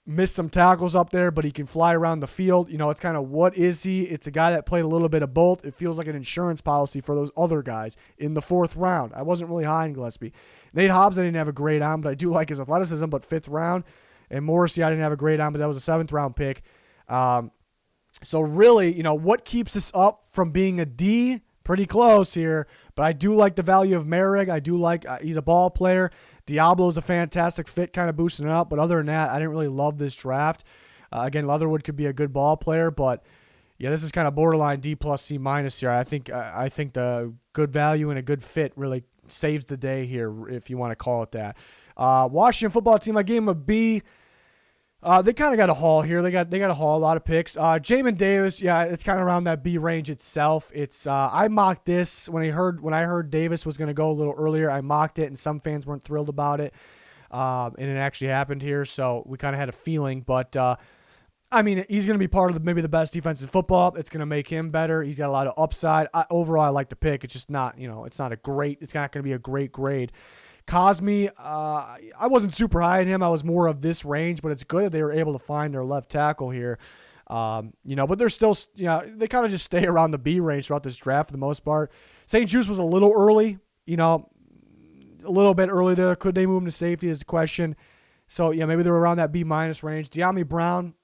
Missed some tackles up there, but he can fly around the field. It's kind of what is he? It's a guy that played a little bit of both. It feels like an insurance policy for those other guys in the 4th round. I wasn't really high on Gillespie. Nate Hobbs, I didn't have a grade on, but I do like his athleticism, but 5th round. And Morrissey, I didn't have a grade on, but that was a 7th round pick. So really, what keeps us up from being a D? Pretty close here, but I do like the value of Merrick. I do like he's a ball player. Diablo is a fantastic fit, kind of boosting it up. But other than that, I didn't really love this draft. Again, Leatherwood could be a good ball player, but yeah, this is kind of borderline D plus C minus here. I think the good value and a good fit really saves the day here, if you want to call it that. Washington football team, I gave him a B. They kind of got a haul here. They got a haul, a lot of picks. Jamin Davis, yeah, it's kind of around that B range itself. It's I mocked this when I heard Davis was going to go a little earlier. I mocked it, and some fans weren't thrilled about it, and it actually happened here. So we kind of had a feeling, but he's going to be part of maybe the best defense in football. It's going to make him better. He's got a lot of upside. Overall, I like the pick. It's just not, it's not going to be a great grade. Cosme, I wasn't super high on him. I was more of this range, but it's good that they were able to find their left tackle here. But they're still, they kind of just stay around the B range throughout this draft for the most part. St. Juice was a little early, a little bit early there. Could they move him to safety is the question. So, yeah, maybe they're around that B minus range. De'Ami Brown,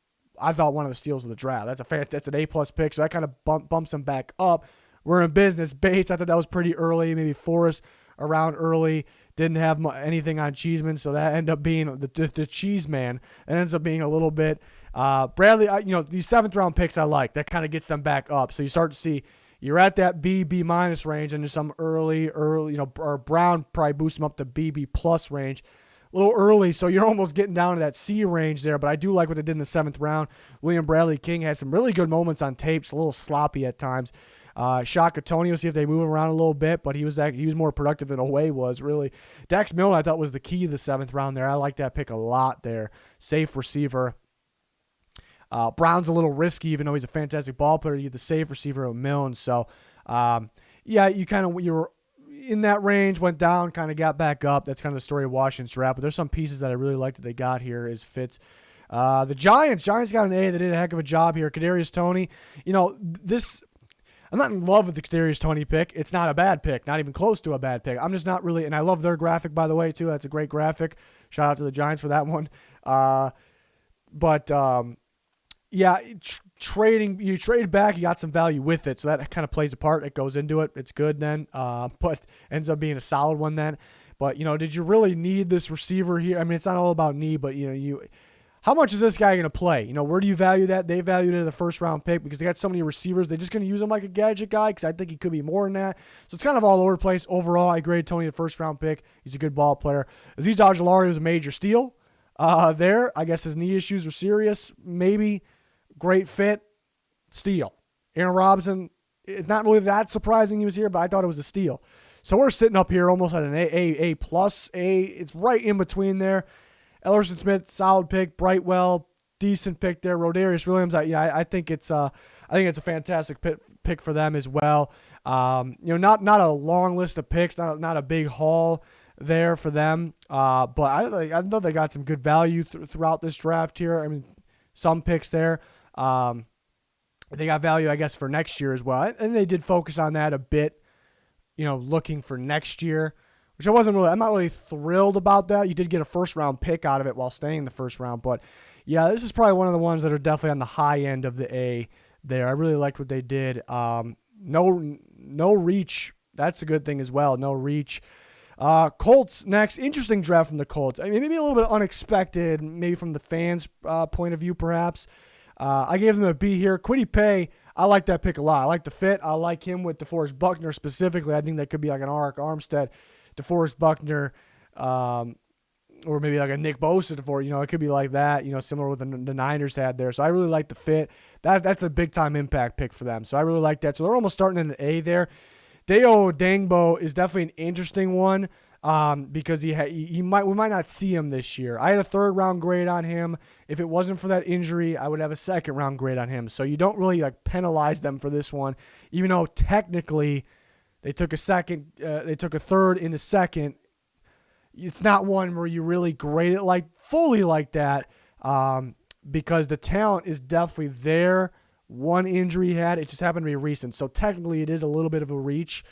I thought one of the steals of the draft. That's an A-plus pick, so that kind of bumps him back up. We're in business. Bates, I thought that was pretty early. Maybe Forrest around early. Didn't have anything on Cheeseman, so that ended up being the cheese man. It ends up being a little bit. Bradley, these 7th-round picks I like. That kind of gets them back up. So you start to see you're at that B minus range, and there's some early, or Brown probably boosts them up to B plus range. A little early, so you're almost getting down to that C range there, but I do like what they did in the 7th round. William Bradley King had some really good moments on tapes, a little sloppy at times. Shaka Tony, we'll see if they move him around a little bit, but he was more productive than Oweh was, really. Dax Milne, I thought, was the key to the 7th round there. I like that pick a lot there. Safe receiver. Brown's a little risky, even though he's a fantastic ball player. You get the safe receiver of Milne. So, you were in that range, went down, kind of got back up. That's kind of the story of Washington's draft. But there's some pieces that I really like that they got here as fits. The Giants got an A. They did a heck of a job here. Kadarius Toney, I'm not in love with the Kadarius Toney pick. It's not a bad pick, not even close to a bad pick. I'm just not really, and I love their graphic, by the way, too. That's a great graphic. Shout out to the Giants for that one. You trade back, you got some value with it, so that kind of plays a part. It goes into it. It's good then, but ends up being a solid one then. But, did you really need this receiver here? I mean, it's not all about need, but, how much is this guy going to play? Where do you value that? They valued it as a 1st-round pick because they got so many receivers. They're just going to use him like a gadget guy because I think he could be more than that. So it's kind of all over the place. Overall, I grade Toney the 1st-round pick. He's a good ball player. Azeez Ojulari was a major steal there. I guess his knee issues were serious. Maybe. Great fit. Steal. Aaron Robinson, it's not really that surprising he was here, but I thought it was a steal. So we're sitting up here almost at an A plus. It's right in between there. Ellerson Smith, solid pick. Brightwell, decent pick there. Rodarius Williams, I think it's a fantastic pick for them as well. Not a long list of picks, not a big haul there for them. But I thought they got some good value throughout this draft here. I mean, some picks there. They got value, I guess, for next year as well. And they did focus on that a bit, looking for next year, which I'm not really thrilled about that. You did get a 1st-round pick out of it while staying in the 1st round. But, yeah, this is probably one of the ones that are definitely on the high end of the A there. I really liked what they did. No reach. That's a good thing as well. No reach. Colts next. Interesting draft from the Colts. I mean, maybe a little bit unexpected, maybe from the fans' point of view, perhaps. I gave them a B here. Kwity Paye, I like that pick a lot. I like the fit. I like him with DeForest Buckner specifically. I think that could be like an Arik Armstead, DeForest Buckner, or maybe like a Nick Bosa DeForest. It could be like that, similar with the Niners had there. So I really like the fit. That's a big-time impact pick for them. So I really like that. So they're almost starting in an A there. Dayo Odeyingbo is definitely an interesting one. Because we might not see him this year. I had a 3rd-round grade on him. If it wasn't for that injury, I would have a 2nd-round grade on him. So you don't really penalize them for this one, even though technically they took a 3rd in the 2nd. It's not one where you really grade it fully like that, because the talent is definitely there. One injury he had, it just happened to be recent. So technically it is a little bit of a reach.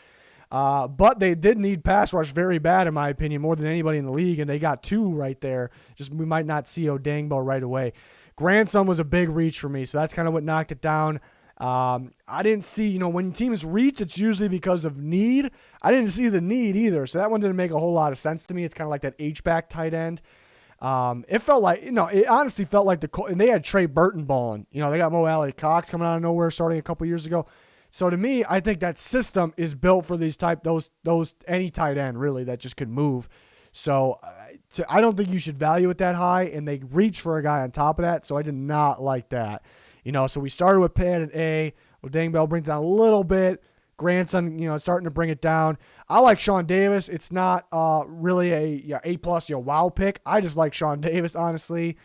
But they did need pass rush very bad, in my opinion, more than anybody in the league, and they got 2 right there. Just we might not see Odeyingbo right away. Grandson was a big reach for me, so that's kind of what knocked it down. I didn't see, when teams reach, it's usually because of need. I didn't see the need either, so that one didn't make a whole lot of sense to me. It's kind of like that H-back tight end. It felt like, it honestly felt like and they had Trey Burton balling. They got Mo Alley Cox coming out of nowhere starting a couple years ago. So to me, I think that system is built for those any tight end really that just could move. So I don't think you should value it that high, and they reach for a guy on top of that. So I did not like that. So we started with Pat at A. Odeyingbo brings it down a little bit. Grandson, starting to bring it down. I like Sean Davis. It's not really a plus, wow pick. I just like Sean Davis, honestly.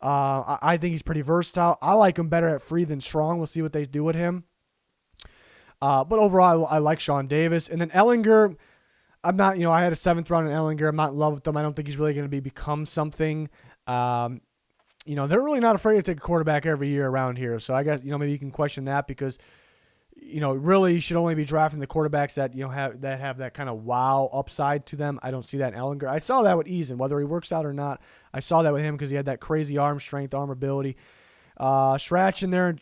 I think he's pretty versatile. I like him better at free than strong. We'll see what they do with him. But overall, I like Sean Davis. And then Ellinger, I'm not, I had a 7th round in Ellinger. I'm not in love with him. I don't think he's really going to become something. They're really not afraid to take a quarterback every year around here. So I guess, maybe you can question that because, really you should only be drafting the quarterbacks that, have that kind of wow upside to them. I don't see that in Ellinger. I saw that with Eason, whether he works out or not. I saw that with him because he had that crazy arm strength, arm ability. scratching there,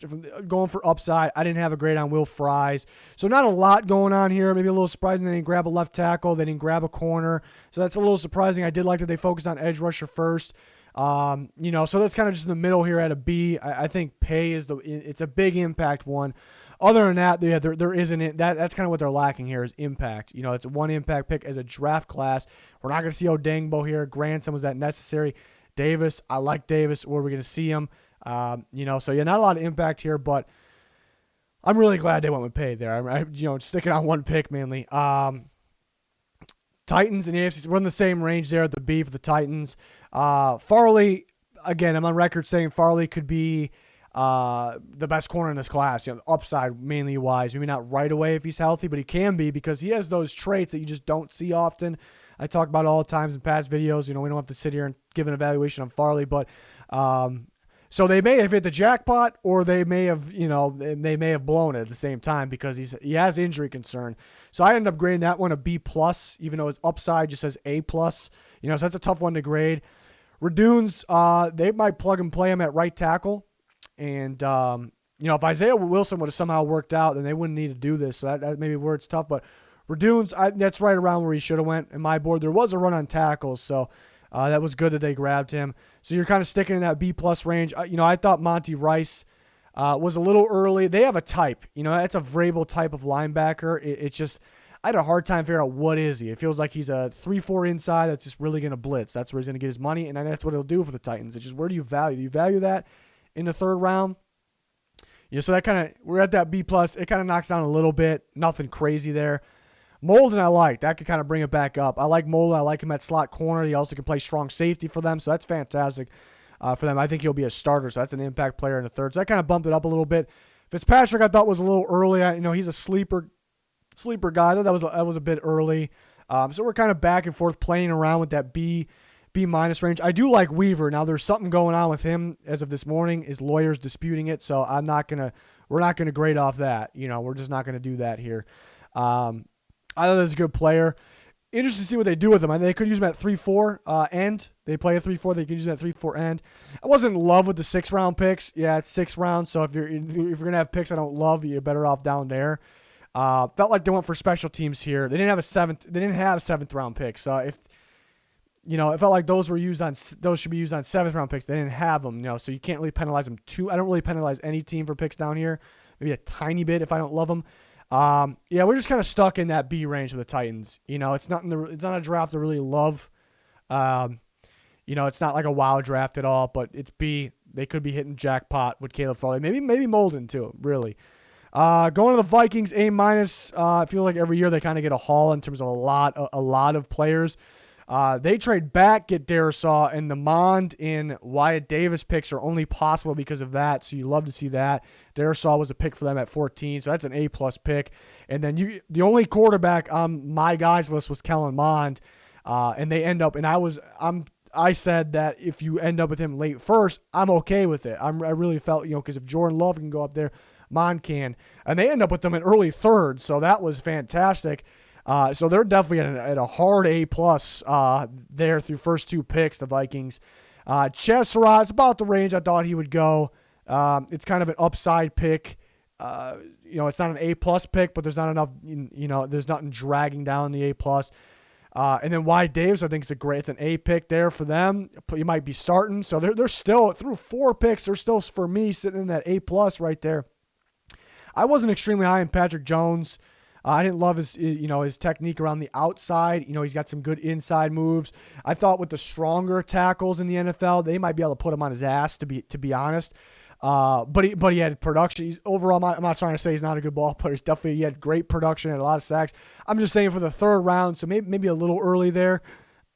going for upside. I didn't have a grade on Will Fries. So not a lot going on here. Maybe a little surprising they didn't grab a left tackle. They didn't grab a corner. So that's a little surprising. I did like that they focused on edge rusher first. So that's kind of just in the middle here at a B. I think pay it's a big impact one. Other than that, there isn't it. That's kind of what they're lacking here is impact. It's one impact pick as a draft class. We're not going to see Odengbo here. Granson, was that necessary? Davis, I like Davis. Where are we going to see him? Not a lot of impact here, but I'm really glad they went with pay there. Sticking on one pick mainly. Titans and the AFC, we're in the same range there at the B for the Titans. Farley, again, I'm on record saying Farley could be the best corner in this class, upside mainly wise. Maybe not right away if he's healthy, but he can be because he has those traits that you just don't see often. I talk about all the times in past videos. We don't have to sit here and give an evaluation on Farley, but so they may have hit the jackpot, or they may have blown it at the same time because he has injury concern. So I ended up grading that one a B+, even though his upside just says A+. So that's a tough one to grade. Radunes, they might plug and play him at right tackle. And, if Isaiah Wilson would have somehow worked out, then they wouldn't need to do this. So that may be where it's tough. But Radunes, that's right around where he should have went in my board. There was a run on tackles, so that was good that they grabbed him. So you're kind of sticking in that B+ range. I thought Monty Rice was a little early. They have a type. That's a Vrabel type of linebacker. It's just I had a hard time figuring out what is he. It feels like he's a 3-4 inside that's just really going to blitz. That's where he's going to get his money, and that's what he'll do for the Titans. It's just where do you value? Do you value that in the third round? So that kind of, we're at that B+. It kind of knocks down a little bit. Nothing crazy there. Molden I like. That could kind of bring it back up. I like Molden. I like him at slot corner. He also can play strong safety for them, so that's fantastic for them. I think he'll be a starter, so that's an impact player in the third. So that kind of bumped it up a little bit. Fitzpatrick I thought was a little early. He's a sleeper guy. I thought that was a bit early. So we're kind of back and forth playing around with that B- range. I do like Weaver. Now there's something going on with him as of this morning. His lawyer's disputing it, so we're not gonna grade off that. We're just not gonna do that here. I thought he's a good player. Interesting to see what they do with him. They could use him at 3-4 end. They play a 3-4. They could use him at 3-4 end. I wasn't in love with the 6th-round picks. Yeah, it's 6th round. So if you're gonna have picks I don't love, you're better off down there. Felt like they went for special teams here. They didn't have 7th-round picks. So if it felt like those should be used on 7th-round picks. They didn't have them. So you can't really penalize them too. I don't really penalize any team for picks down here. Maybe a tiny bit if I don't love them. We're just kind of stuck in that B range for the Titans. It's not a draft to really love. It's not like a wow draft at all, but it's B. They could be hitting jackpot with Caleb Farley. Maybe Molden too, really. Going to the Vikings, A-. It feels like every year they kind of get a haul in terms of a lot of players. They trade back, get Darisaw, and the Mond and Wyatt Davis picks are only possible because of that, so you love to see that. Darisaw was a pick for them at 14, so that's an A+ pick. And then the only quarterback on my guys list was Kellen Mond, and they end up, and I said that if you end up with him late first, I'm okay with it. I really felt, because if Jordan Love can go up there, Mond can. And they end up with them in early third, so that was fantastic. So they're definitely at a hard A+ there through first 2 picks, the Vikings. Ches Surratt is about the range I thought he would go. It's kind of an upside pick. It's not an A+ pick, but there's not enough, there's nothing dragging down the A+. And then Wyatt Davis, I think it's an A pick there for them. You might be starting. So they're still, through 4 picks, they're still, for me, sitting in that A+ right there. I wasn't extremely high in Patrick Jones. I didn't love his technique around the outside. He's got some good inside moves. I thought with the stronger tackles in the NFL, they might be able to put him on his ass, to be honest. But he had production. Overall, I'm not trying to say he's not a good ball player. He had great production, had a lot of sacks. I'm just saying for the third round, so maybe a little early there.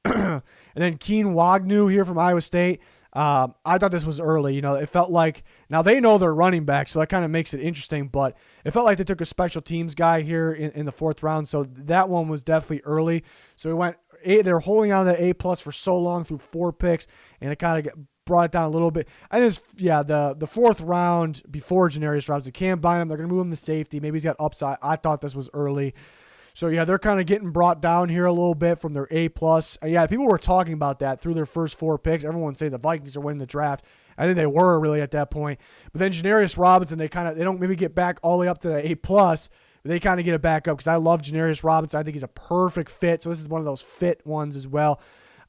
And then Keen Wagnu here from Iowa State. I thought this was early. It felt like, now they know they're running back, so that kind of makes it interesting, but it felt like they took a special teams guy here in the 4th round, so that one was definitely early. So we went they're holding on to that A+ for so long through 4 picks, and it kind of brought it down a little bit. I think the 4th round before Janarius Robinson, can't buy him. They're going to move him to safety. Maybe he's got upside. I thought this was early. So, they're kind of getting brought down here a little bit from their A+. People were talking about that through their first 4 picks. Everyone say the Vikings are winning the draft I think they were really at that point. But then Janarius Robinson, they don't maybe get back all the way up to the A+, but they kind of get it back up because I love Janarius Robinson. I think he's a perfect fit. So this is one of those fit ones as well.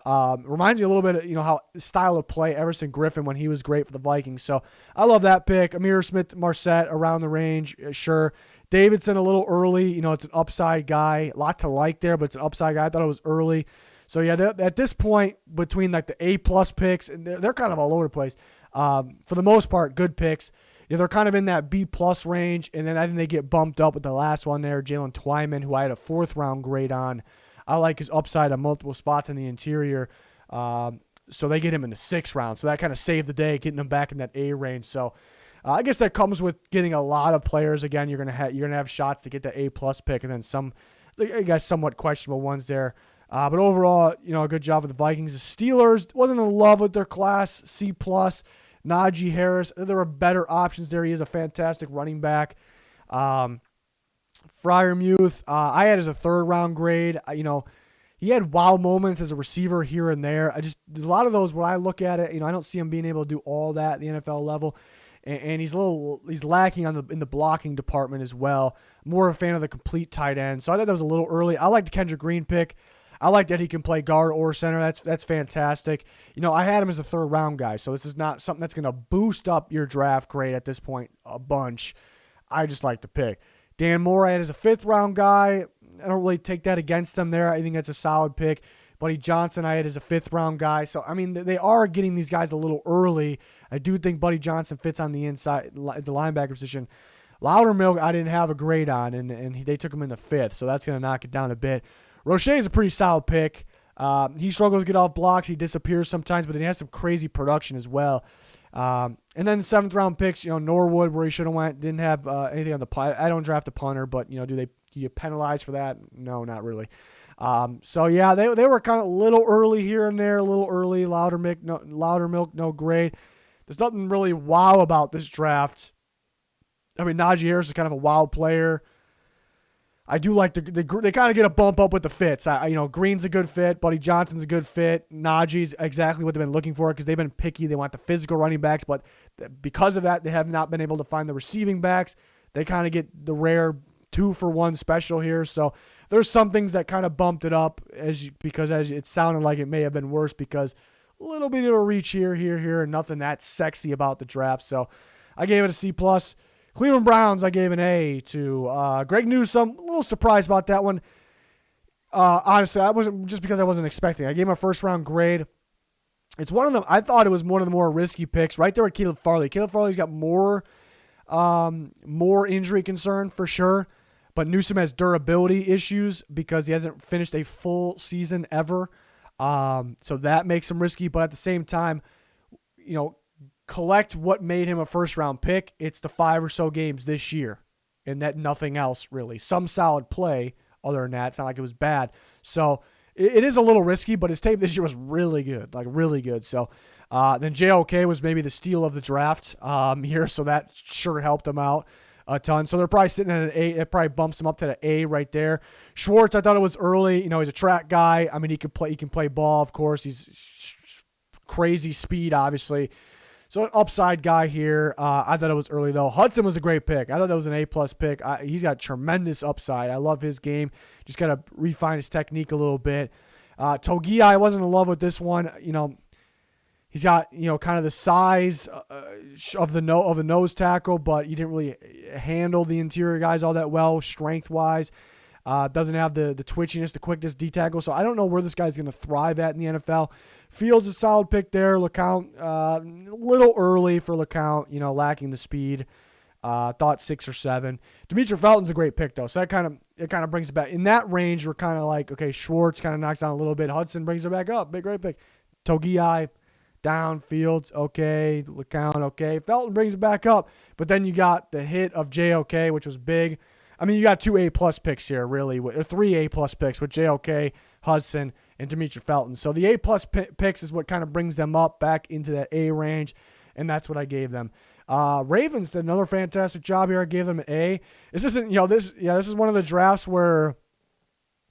Reminds me a little bit of, how style of play Everson Griffin when he was great for the Vikings. So I love that pick. Amir Smith-Marset around the range, sure. Davidson a little early. It's an upside guy. A lot to like there, but it's an upside guy. I thought it was early. So, yeah, at this point, between like the A+ picks, and they're kind of all over the place. For the most part, good picks. They're kind of in that B+ range, and then I think they get bumped up with the last one there, Jalen Twyman, who I had a 4th-round grade on. I like his upside on multiple spots in the interior. So they get him in the 6th round. So that kind of saved the day, getting him back in that A range. So I guess that comes with getting a lot of players. Again, you're gonna have shots to get the A+ pick, and then some, I guess, somewhat questionable ones there. But overall, a good job with the Vikings. The Steelers, wasn't in love with their class, C+. Najee Harris, there were better options there. He is a fantastic running back. Freiermuth, I had as a 3rd-round grade. He had wow moments as a receiver here and there. There's a lot of those when I look at it, I don't see him being able to do all that at the NFL level. And he's lacking in the blocking department as well. More a fan of the complete tight end. So I thought that was a little early. I like the Kendrick Green pick. I like that he can play guard or center. That's fantastic. I had him as a 3rd-round guy, so this is not something that's going to boost up your draft grade at this point a bunch. I just like the pick. Dan Moore I had as a 5th-round guy. I don't really take that against him there. I think that's a solid pick. Buddy Johnson I had as a 5th-round guy. So, they are getting these guys a little early. I do think Buddy Johnson fits on the inside, the linebacker position. Loudermilk I didn't have a grade on, and they took him in the 5th, so that's going to knock it down a bit. Roche is a pretty solid pick. He struggles to get off blocks. He disappears sometimes, but he has some crazy production as well. And then the 7th-round picks, Norwood, where he should have went, didn't have anything on the punt. I don't draft a punter, but, do you penalize for that? No, not really. So, yeah, they were kind of a little early here and there, a little early. Loudermilk, no grade. There's nothing really wow about this draft. Najee Harris is kind of a wild player. I do like they kind of get a bump up with the fits. Green's a good fit. Buddy Johnson's a good fit. Najee's exactly what they've been looking for because they've been picky. They want the physical running backs, but because of that, they have not been able to find the receiving backs. They kind of get the rare 2-for-1 special here. So there's some things that kind of bumped it up because it sounded like it may have been worse because a little bit of a reach here, and nothing that sexy about the draft. So I gave it a C+. Cleveland Browns, I gave an A to. Greg Newsome, a little surprised about that one. Honestly, I wasn't just because I wasn't expecting. I gave him a 1st-round grade. It's one of them. I thought it was one of the more risky picks, right there with Caleb Farley. Caleb Farley's got more injury concern for sure, but Newsome has durability issues because he hasn't finished a full season ever. So that makes him risky, but at the same time, collect what made him a 1st-round pick. It's the 5 or so games this year, and that nothing else really. Some solid play other than that. It's not like it was bad. So it is a little risky, but his tape this year was really good, like really good. So then JOK was maybe the steal of the draft here, so that sure helped him out a ton. So they're probably sitting at an A. It probably bumps him up to the A right there. Schwartz, I thought it was early. He's a track guy. He can play ball, of course. He's crazy speed, obviously. So an upside guy here. I thought it was early, though. Hudson was a great pick. I thought that was an A+ pick. He's got tremendous upside. I love his game. Just got to refine his technique a little bit. Togia, I wasn't in love with this one. He's got, kind of the size of the nose tackle, but he didn't really handle the interior guys all that well, strength-wise. Doesn't have the twitchiness, the quickness, D-tackle. So I don't know where this guy's going to thrive at in the NFL. Fields a solid pick there. LeCount, a little early for LeCount, lacking the speed. Thought 6 or 7. Demetric Felton's a great pick, though. So it kind of brings it back. In that range, we're kind of like, okay, Schwartz kind of knocks down a little bit. Hudson brings it back up. Great pick. Togiai, down. Fields, okay. LeCount, okay. Felton brings it back up. But then you got the hit of JOK, which was big. You got 2 A+ picks here, really, or 3 A+ picks with JOK, Hudson, and Demetric Felton. So the A+ picks is what kind of brings them up back into that A range, and that's what I gave them. Ravens did another fantastic job here. I gave them an A. This isn't, this is one of the drafts where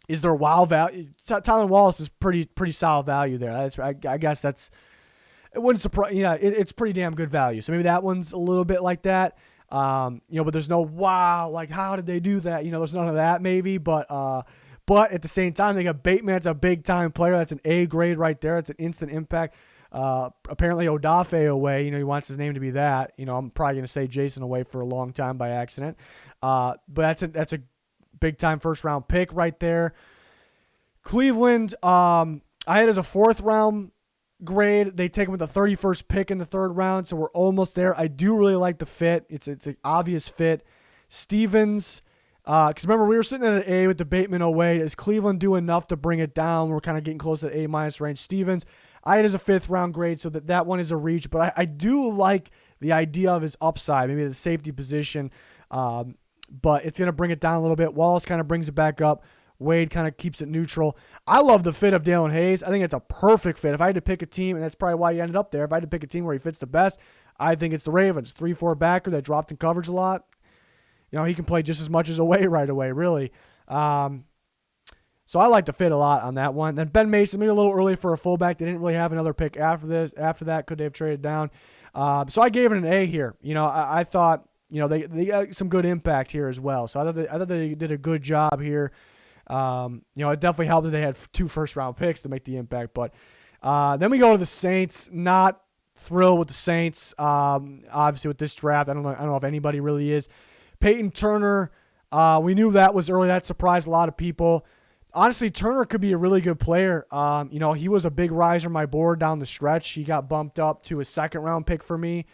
is there wow value. Tylan Wallace is pretty solid value there. I guess that's it wouldn't surprise. Yeah, it's pretty damn good value. So maybe that one's a little bit like that. But there's no wow, like how did they do that? There's none of that maybe, but at the same time, they got Bateman. That's a big time player. That's an A grade right there. It's an instant impact. Apparently Odafe away. He wants his name to be that. I'm probably gonna say Jason away for a long time by accident. But that's a big time first round pick right there. Cleveland, I had as a 4th round grade. They take him with the 31st pick in the 3rd round, so we're almost there. I do really like the fit. It's an obvious fit. Stevens, because remember we were sitting at an A with the Bateman away. Does Cleveland do enough to bring it down? We're kind of getting close to the A- range. Stevens, I had as a 5th round grade, so that one is a reach. But I do like the idea of his upside, maybe the safety position. But it's going to bring it down a little bit. Wallace kind of brings it back up. Wade kind of keeps it neutral. I love the fit of Dalen Hayes. I think it's a perfect fit. If I had to pick a team, and that's probably why he ended up there, if I had to pick a team where he fits the best, I think it's the Ravens. 3-4 backer that dropped in coverage a lot. He can play just as much as away right away, really. So I like the fit a lot on that one. Then Ben Mason, maybe a little early for a fullback. They didn't really have another pick after this. After that, could they have traded down? So I gave it an A here. I thought, they got some good impact here as well. So I thought they did a good job here. It definitely helped that they had 2 first-round picks to make the impact. But then we go to the Saints. Not thrilled with the Saints. Obviously, with this draft, I don't know if anybody really is. Peyton Turner, we knew that was early. That surprised a lot of people. Honestly, Turner could be a really good player. He was a big riser on my board down the stretch. He got bumped up to a 2nd-round pick for me.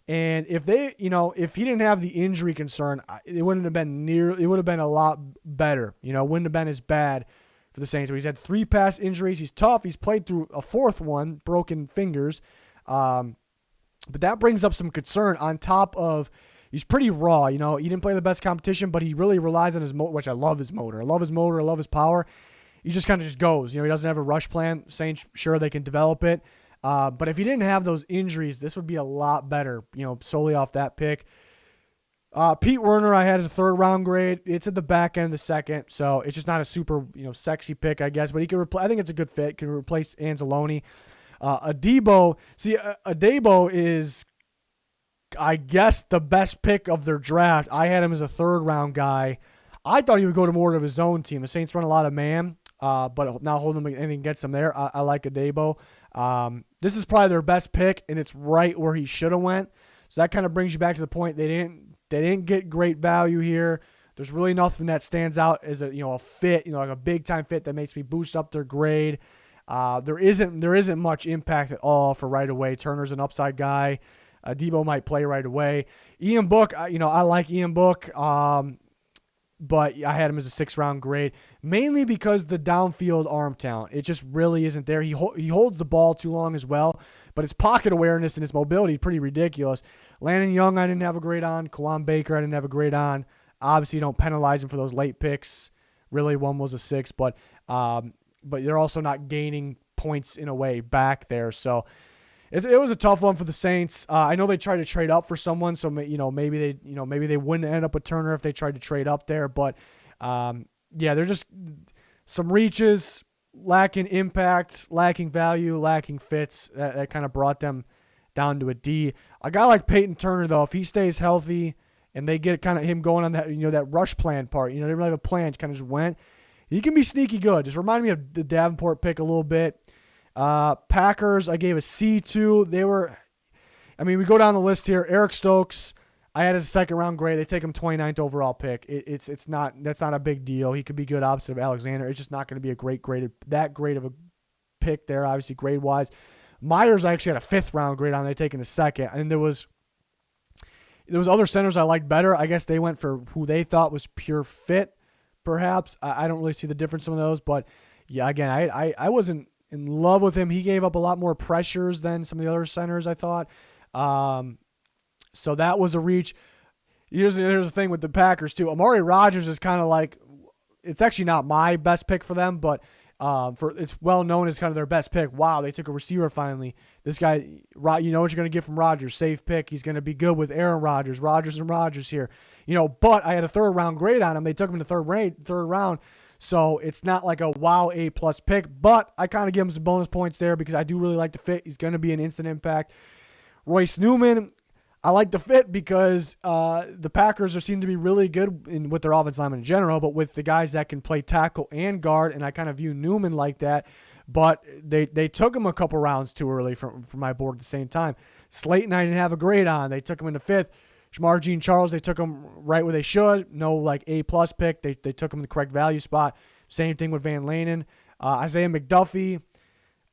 And if he didn't have the injury concern, it wouldn't have been it would have been a lot better. It wouldn't have been as bad for the Saints. But he's had 3 past injuries. He's tough. He's played through a 4th one, broken fingers. But that brings up some concern on top of he's pretty raw. He didn't play the best competition, but he really relies on his motor, which I love his motor. I love his motor. I love his power. He just kind of just goes. He doesn't have a rush plan. Saints, sure, they can develop it. But if he didn't have those injuries, this would be a lot better, solely off that pick. Pete Werner, I had as a 3rd-round grade. It's at the back end of the 2nd, so it's just not a super, sexy pick, I guess. But he can replace. I think it's a good fit. Can replace Anzalone. Adebo is, I guess, the best pick of their draft. I had him as a 3rd-round guy. I thought he would go to more of his own team. The Saints run a lot of man, but not holding him anything against him there. I like Adebo. This is probably their best pick, and it's right where he should have went. So that kind of brings you back to the point they didn't get great value here. There's really nothing that stands out as a fit, like a big time fit that makes me boost up their grade. There isn't much impact at all for right away. Turner's an upside guy. Debo might play right away. Ian Book, I like Ian Book. But I had him as a 6th-round grade, mainly because the downfield arm talent. It just really isn't there. He holds the ball too long as well, but his pocket awareness and his mobility is pretty ridiculous. Landon Young, I didn't have a grade on. Kawan Baker, I didn't have a grade on. Obviously, you don't penalize him for those late picks. Really, one was a 6, but they're also not gaining points in a way back there. So it was a tough one for the Saints. I know they tried to trade up for someone, so maybe they wouldn't end up with Turner if they tried to trade up there. But they're just some reaches, lacking impact, lacking value, lacking fits. That kind of brought them down to a D. A guy like Peyton Turner, though, if he stays healthy and they get kind of him going on that that rush plan part, they didn't really have a plan, just kind of just went. He can be sneaky good. Just remind me of the Davenport pick a little bit. Packers, I gave a C to. We go down the list here. Eric Stokes, I had as a 2nd-round grade. They take him 29th overall pick. That's not a big deal. He could be good opposite of Alexander. It's just not going to be that great of a pick there, obviously grade-wise. Myers, I actually had a 5th-round grade on. They taken a 2nd. And there was other centers I liked better. I guess they went for who they thought was pure fit, perhaps. I don't really see the difference in some of those. But, yeah, again, I wasn't in love with him. He gave up a lot more pressures than some of the other centers, I thought. So that was a reach. Here's the thing with the Packers, too. Amari Rodgers is kind of like, it's actually not my best pick for them, but it's well known as kind of their best pick. Wow, they took a receiver finally. This guy, you know what you're going to get from Rodgers. Safe pick. He's going to be good with Aaron Rodgers and Rodgers here. But I had a 3rd-round grade on him. They took him in the third round. So it's not like a wow A-plus pick, but I kind of give him some bonus points there because I do really like the fit. He's going to be an instant impact. Royce Newman, I like the fit because the Packers seem to be really good with their offensive linemen in general, but with the guys that can play tackle and guard, and I kind of view Newman like that. But they took him a couple rounds too early from my board at the same time. Slayton, I didn't have a grade on. They took him in the 5th. Shamar Jean-Charles, they took him right where they should. No like A-plus pick. They took him in the correct value spot. Same thing with Van Lanen. Isaiah McDuffie,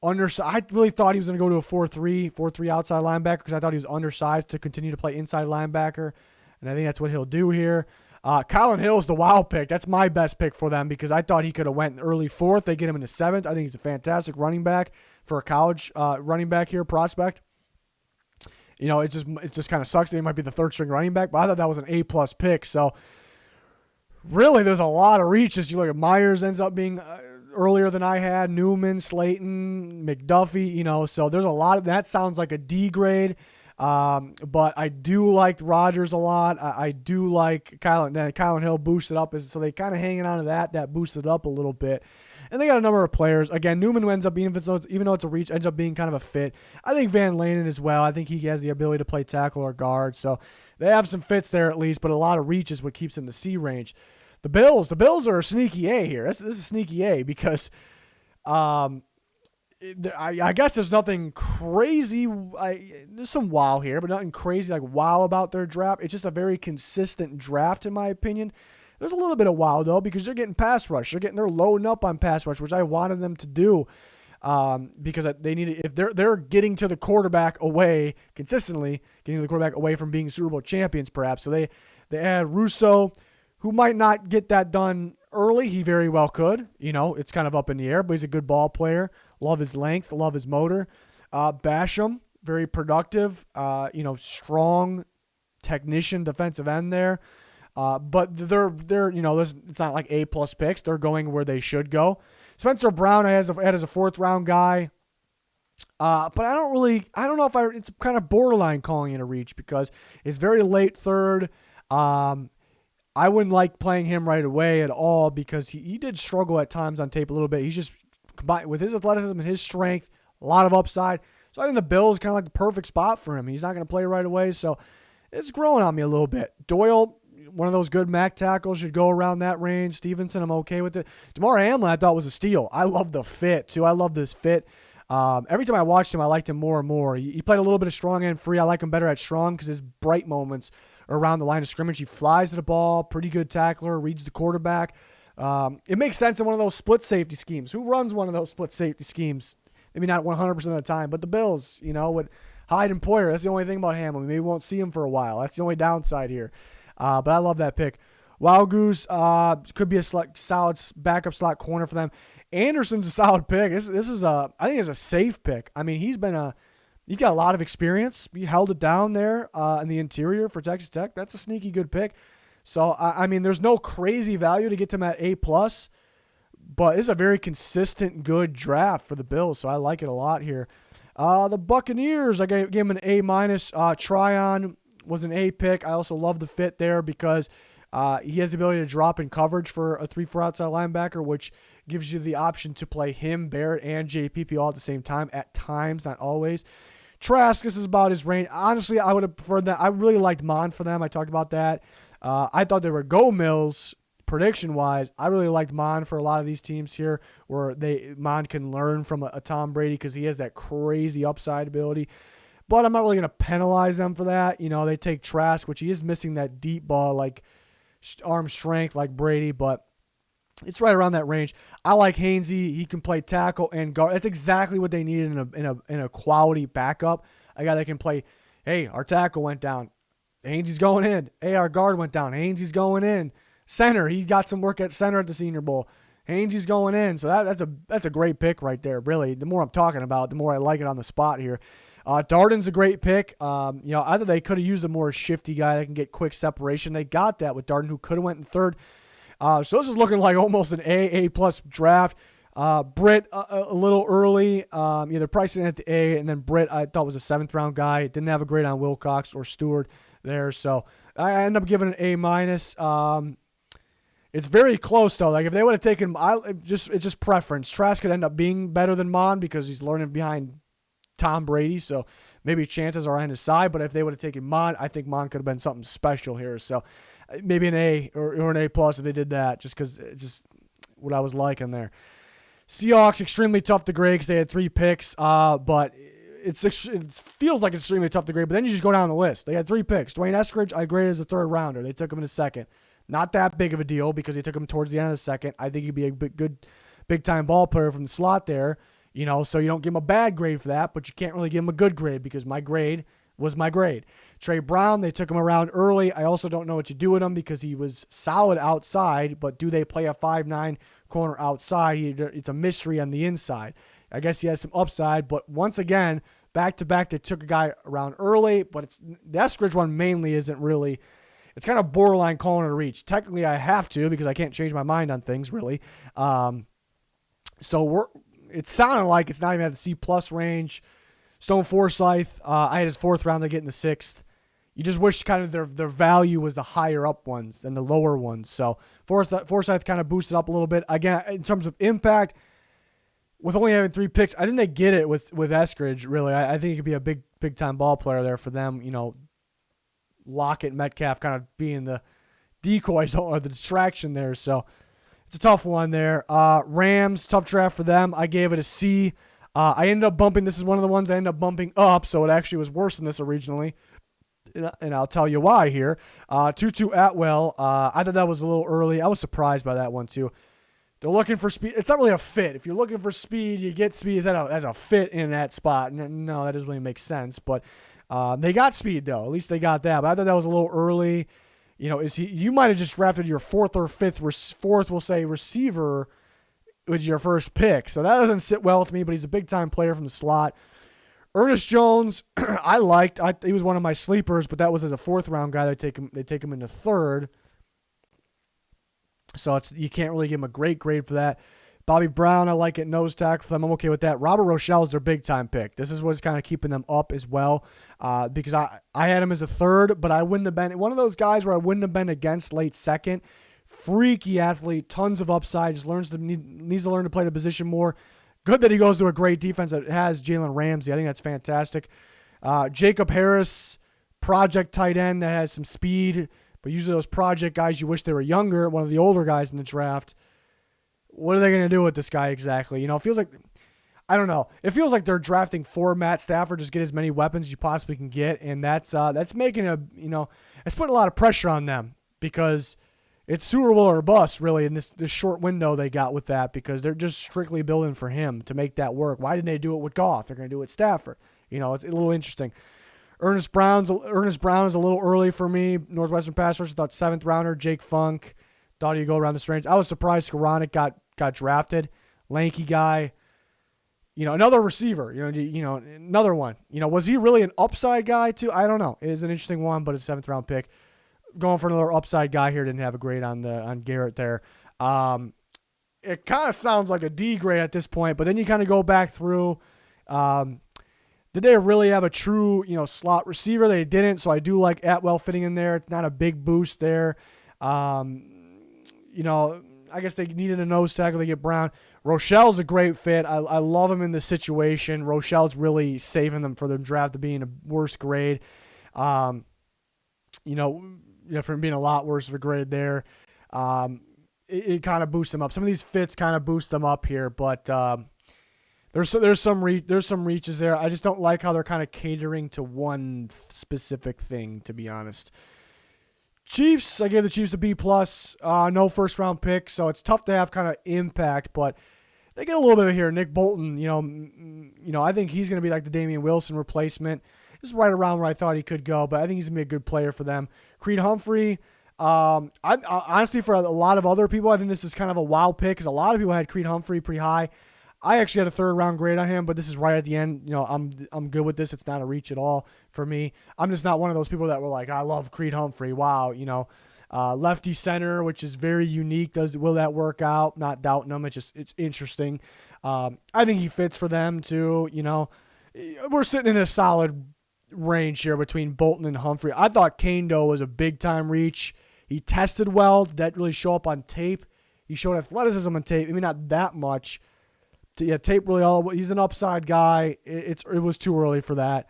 I really thought he was going to go to a 4-3 outside linebacker because I thought he was undersized to continue to play inside linebacker, and I think that's what he'll do here. Colin Hill's the wild pick. That's my best pick for them because I thought he could have went early 4th. They get him in the 7th. I think he's a fantastic running back for a college running back here prospect. You know, it just kind of sucks that he might be the 3rd-string running back, but I thought that was an A-plus pick. So really, there's a lot of reaches. You look at Myers ends up being earlier than I had, Newman, Slayton, McDuffie, you know, so there's a lot of that. Sounds like a D grade. But I do like Rodgers a lot. I do like Kylan Hill boosted up, so they kind of hanging on to that boosted up a little bit. And they got a number of players. Again, Newman ends up being, even though it's a reach, ends up being kind of a fit. I think Van Lanen as well. I think he has the ability to play tackle or guard. So they have some fits there at least, but a lot of reach is what keeps them in the C range. The Bills are a sneaky A here. This is a sneaky A because I guess there's nothing crazy. There's some wow here, but nothing crazy like wow about their draft. It's just a very consistent draft in my opinion. There's a little bit of wow though because they're getting pass rush. They're loading up on pass rush, which I wanted them to do because they need if they're getting to the quarterback away consistently, getting the quarterback away from being Super Bowl champions perhaps. So they add Russo, who might not get that done early. He very well could. You know, it's kind of up in the air, but he's a good ball player. Love his length. Love his motor. Basham, very productive. Strong technician, defensive end there. But they're it's not like A-plus picks. They're going where they should go. Spencer Brown I had as a 4th round guy. But I don't know if it's kind of borderline calling it a reach because it's very late 3rd. I wouldn't like playing him right away at all because he did struggle at times on tape a little bit. He's just combined with his athleticism and his strength, a lot of upside. So I think the Bills kind of like the perfect spot for him. He's not going to play right away, so it's growing on me a little bit. Doyle, one of those good MAC tackles, should go around that range. Stevenson, I'm okay with it. Damar Hamlin, I thought was a steal. I love the fit too. I love this fit. Every time I watched him, I liked him more and more. He played a little bit of strong and free. I like him better at strong because his bright moments are around the line of scrimmage. He flies to the ball, pretty good tackler, reads the quarterback. It makes sense in one of those split safety schemes. Who runs one of those split safety schemes? Maybe not 100% of the time, but the Bills, with Hyde and Poyer. That's the only thing about Hamlin. Maybe we won't see him for a while. That's the only downside here. But I love that pick. Wild Goose could be a solid backup slot corner for them. Anderson's a solid pick. I think it's a safe pick. I mean, he's got a lot of experience. He held it down there in the interior for Texas Tech. That's a sneaky good pick. So, I mean, there's no crazy value to get them at A+, but it's a very consistent, good draft for the Bills, so I like it a lot here. The Buccaneers, I gave him an A-. Tryon was an A pick. I also love the fit there because he has the ability to drop in coverage for a 3-4 outside linebacker, which gives you the option to play him, Barrett, and JPP all at the same time, at times, not always. Trask, this is about his range. Honestly, I would have preferred that. I really liked Mon for them. I talked about that. I thought they were go Mills prediction-wise. I really liked Mon for a lot of these teams here where Mon can learn from a Tom Brady because he has that crazy upside ability. But I'm not really going to penalize them for that. They take Trask, which he is missing that deep ball, like arm strength like Brady, but it's right around that range. I like Hainsey. He can play tackle and guard. That's exactly what they needed in a quality backup. A guy that can play, hey, our tackle went down. Hainsey's going in. Hey, our guard went down. Hainsey's going in. Center, he got some work at center at the Senior Bowl. Hainsey's going in. So that's a great pick right there, really. The more I'm talking about, the more I like it on the spot here. Darden's a great pick. Either they could have used a more shifty guy that can get quick separation. They got that with Darden, who could have went in 3rd. So this is looking like almost an A+ draft. Britt a little early. They're pricing at the A, and then Britt I thought was a 7th round guy. Didn't have a grade on Wilcox or Stewart there, so I ended up giving an A-. It's very close, though. Like, if they would have taken it's just preference. Trask could end up being better than Mon because he's learning behind Tom Brady, so maybe chances are on his side. But if they would have taken Mon, I think Mon could have been something special here. So maybe an A or an A+ if they did that, just because it's just what I was liking there. Seahawks, extremely tough to grade because they had 3 picks, but it feels like it's extremely tough to grade. But then you just go down the list. They had 3 picks. Dwayne Eskridge, I graded as a 3rd rounder. They took him in the 2nd. Not that big of a deal because they took him towards the end of the 2nd. I think he'd be a good big-time ball player from the slot there, so you don't give him a bad grade for that, but you can't really give him a good grade because my grade was my grade. Trey Brown, they took him around early. I also don't know what you do with him because he was solid outside, but do they play a 5'9" corner outside? It's a mystery on the inside. I guess he has some upside, but once again, back-to-back, they took a guy around early, but the Eskridge one mainly isn't really – it's kind of borderline calling it a reach. Technically, I have to because I can't change my mind on things, really. So it sounded like it's not even at the C+ range. Stone Forsythe, I had his 4th round. They get in the 6th. You just wish kind of their value was the higher up ones than the lower ones. So Forsythe kind of boosted up a little bit. Again, in terms of impact, with only having 3 picks, I think they get it with Eskridge, really. I think he could be a big-time ball player there for them, Lockett and Metcalf kind of being the decoys or the distraction there. So it's a tough one there. Rams, tough draft for them. I gave it a C. I ended up bumping. This is one of the ones I ended up bumping up, so it actually was worse than this originally. And I'll tell you why here. Tutu Atwell, I thought that was a little early. I was surprised by that one too. They're looking for speed. It's not really a fit. If you're looking for speed, you get speed. Is that a fit in that spot? No, that doesn't really make sense. But they got speed, though. At least they got that. But I thought that was a little early. You might have just drafted your 4th or 5th, we'll say, receiver with your first pick. So that doesn't sit well with me, but he's a big-time player from the slot. Ernest Jones, I liked. He was one of my sleepers, but that was as a 4th round guy. They take him in the 3rd. So you can't really give him a great grade for that. Bobby Brown, I like it. Nose tackle for them. I'm okay with that. Robert Rochelle is their big-time pick. This is what's kind of keeping them up as well because I had him as a 3rd, but I wouldn't have been – one of those guys where I wouldn't have been against late 2nd. Freaky athlete, tons of upside, just needs to learn to play the position more. Good that he goes to a great defense that has Jalen Ramsey. I think that's fantastic. Jacob Harris, project tight end that has some speed, but usually those project guys, you wish they were younger, one of the older guys in the draft. What are they going to do with this guy exactly? It feels like, I don't know. It feels like they're drafting for Matt Stafford, just get as many weapons as you possibly can get, and that's making it's putting a lot of pressure on them because it's Super Bowl or bust, really, in this short window they got with that because they're just strictly building for him to make that work. Why didn't they do it with Goff? They're going to do it with Stafford. It's a little interesting. Ernest Brown is a little early for me. Northwestern pass rusher, thought 7th rounder. Jake Funk, thought he'd go around this range. I was surprised Skoranek got drafted. Lanky guy. Another receiver. Another one. Was he really an upside guy too? I don't know. It is an interesting one, but it's a 7th round pick. Going for another upside guy here. Didn't have a grade on Garrett there. It kind of sounds like a D grade at this point, but then you kind of go back through. Did they really have a true, slot receiver? They didn't, so I do like Atwell fitting in there. It's not a big boost there. I guess they needed a nose tackle. They get Brown. Rochelle's a great fit. I love him in this situation. Rochelle's really saving them for their draft to being a worse grade. From being a lot worse of a grade there. It kind of boosts them up. Some of these fits kind of boost them up here, but there's some reaches there. I just don't like how they're kind of catering to one specific thing, to be honest. Chiefs, I gave the Chiefs a B+. No 1st round pick, so it's tough to have kind of impact, but they get a little bit of here. Nick Bolton, I think he's going to be like the Damian Wilson replacement. This is right around where I thought he could go, but I think he's going to be a good player for them. Creed Humphrey, I honestly, for a lot of other people, I think this is kind of a wild pick because a lot of people had Creed Humphrey pretty high. I actually had a 3rd round grade on him, but this is right at the end. I'm good with this. It's not a reach at all for me. I'm just not one of those people that were like, I love Creed Humphrey. Wow, lefty center, which is very unique. Will that work out? Not doubting him. It's interesting. I think he fits for them too. We're sitting in a solid range here between Bolton and Humphrey. I thought Kane Doe was a big time reach. He tested well. Did that really show up on tape? He showed athleticism on tape. Maybe not that much. Yeah, tape really all. He's an upside guy. It was too early for that.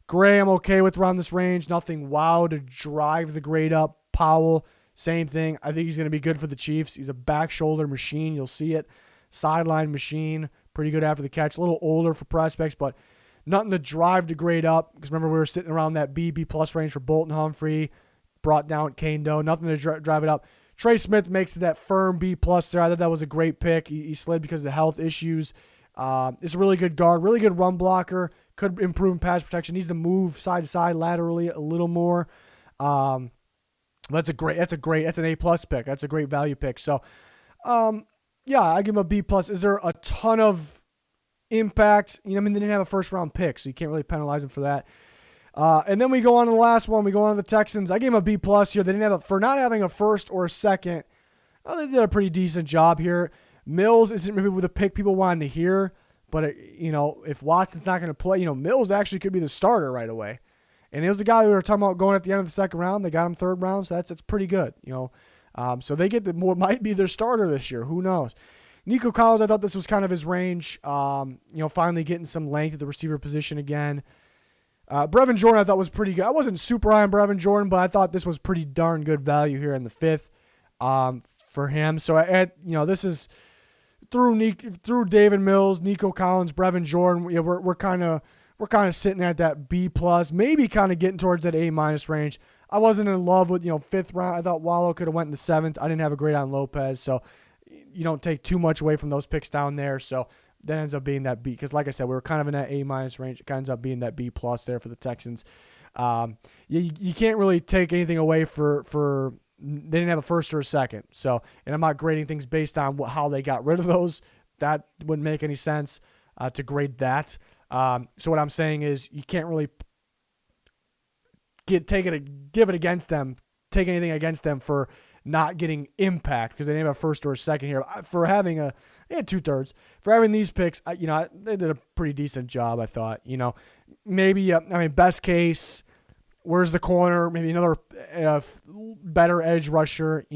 Gray, I'm okay with around this range. Nothing wow to drive the grade up. Powell, same thing. I think he's going to be good for the Chiefs. He's a back shoulder machine. You'll see it. Sideline machine. Pretty good after the catch. A little older for prospects, but nothing to drive the grade up. Because remember, we were sitting around that B plus range for Bolton Humphrey. Brought down Kane Doe. Nothing to drive it up. Trey Smith makes it that firm B plus there. I thought that was a great pick. He slid because of the health issues. It's a really good guard, really good run blocker. Could improve in pass protection. Needs to move side to side laterally a little more. That's an A plus pick. That's a great value pick. So, yeah, I give him a B plus. Is there a ton of impact? They didn't have a first round pick, so you can't really penalize him for that. And then we go on to the last one. We go on to the Texans. I gave him a B plus here. They didn't have for not having a first or a second. Well, they did a pretty decent job here. Mills isn't maybe the pick people wanted to hear, but if Watson's not going to play, Mills actually could be the starter right away. And it was a guy we were talking about going at the end of the second round. They got him third round, so that's pretty good. So they get might be their starter this year. Who knows? Nico Collins, I thought this was kind of his range. Finally getting some length at the receiver position again. Brevin Jordan I thought was pretty good. I wasn't super high on Brevin Jordan, but I thought this was pretty darn good value here in the fifth for him. So this is through David Mills, Nico Collins, Brevin Jordan. We're kind of sitting at that B plus, maybe kind of getting towards that A minus range. I wasn't in love with fifth round. I thought Wallow could have went in the seventh. I didn't have a grade on Lopez, so you don't take too much away from those picks down there. So that ends up being that B, because like I said, we were kind of in that A minus range. It kind of ends up being that B plus there for the Texans. You can't really take anything away for they didn't have a first or a second. So, and I'm not grading things based on how they got rid of those. That wouldn't make any sense to grade that. So what I'm saying is you can't really take anything against them for not getting impact, because they didn't have a first or a second here. For having they had 2/3. For having these picks, they did a pretty decent job, I thought. Maybe, best case, where's the corner? Maybe another better edge rusher,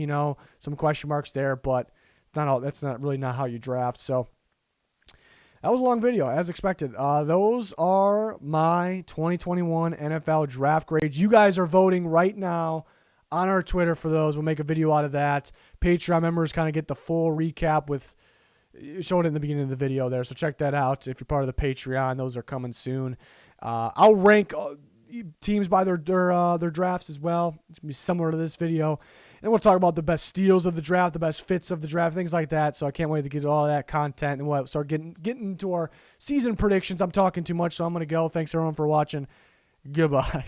some question marks there, but that's not really how you draft. So that was a long video, as expected. Those are my 2021 NFL draft grades. You guys are voting right now on our Twitter for those. We'll make a video out of that. Patreon members kind of get the full recap with showing it in the beginning of the video there. So check that out if you're part of the Patreon. Those are coming soon. I'll rank teams by their drafts as well. It's going to be similar to this video. And we'll talk about the best steals of the draft, the best fits of the draft, things like that. So I can't wait to get all that content. And we'll start getting into our season predictions. I'm talking too much, so I'm going to go. Thanks, everyone, for watching. Goodbye.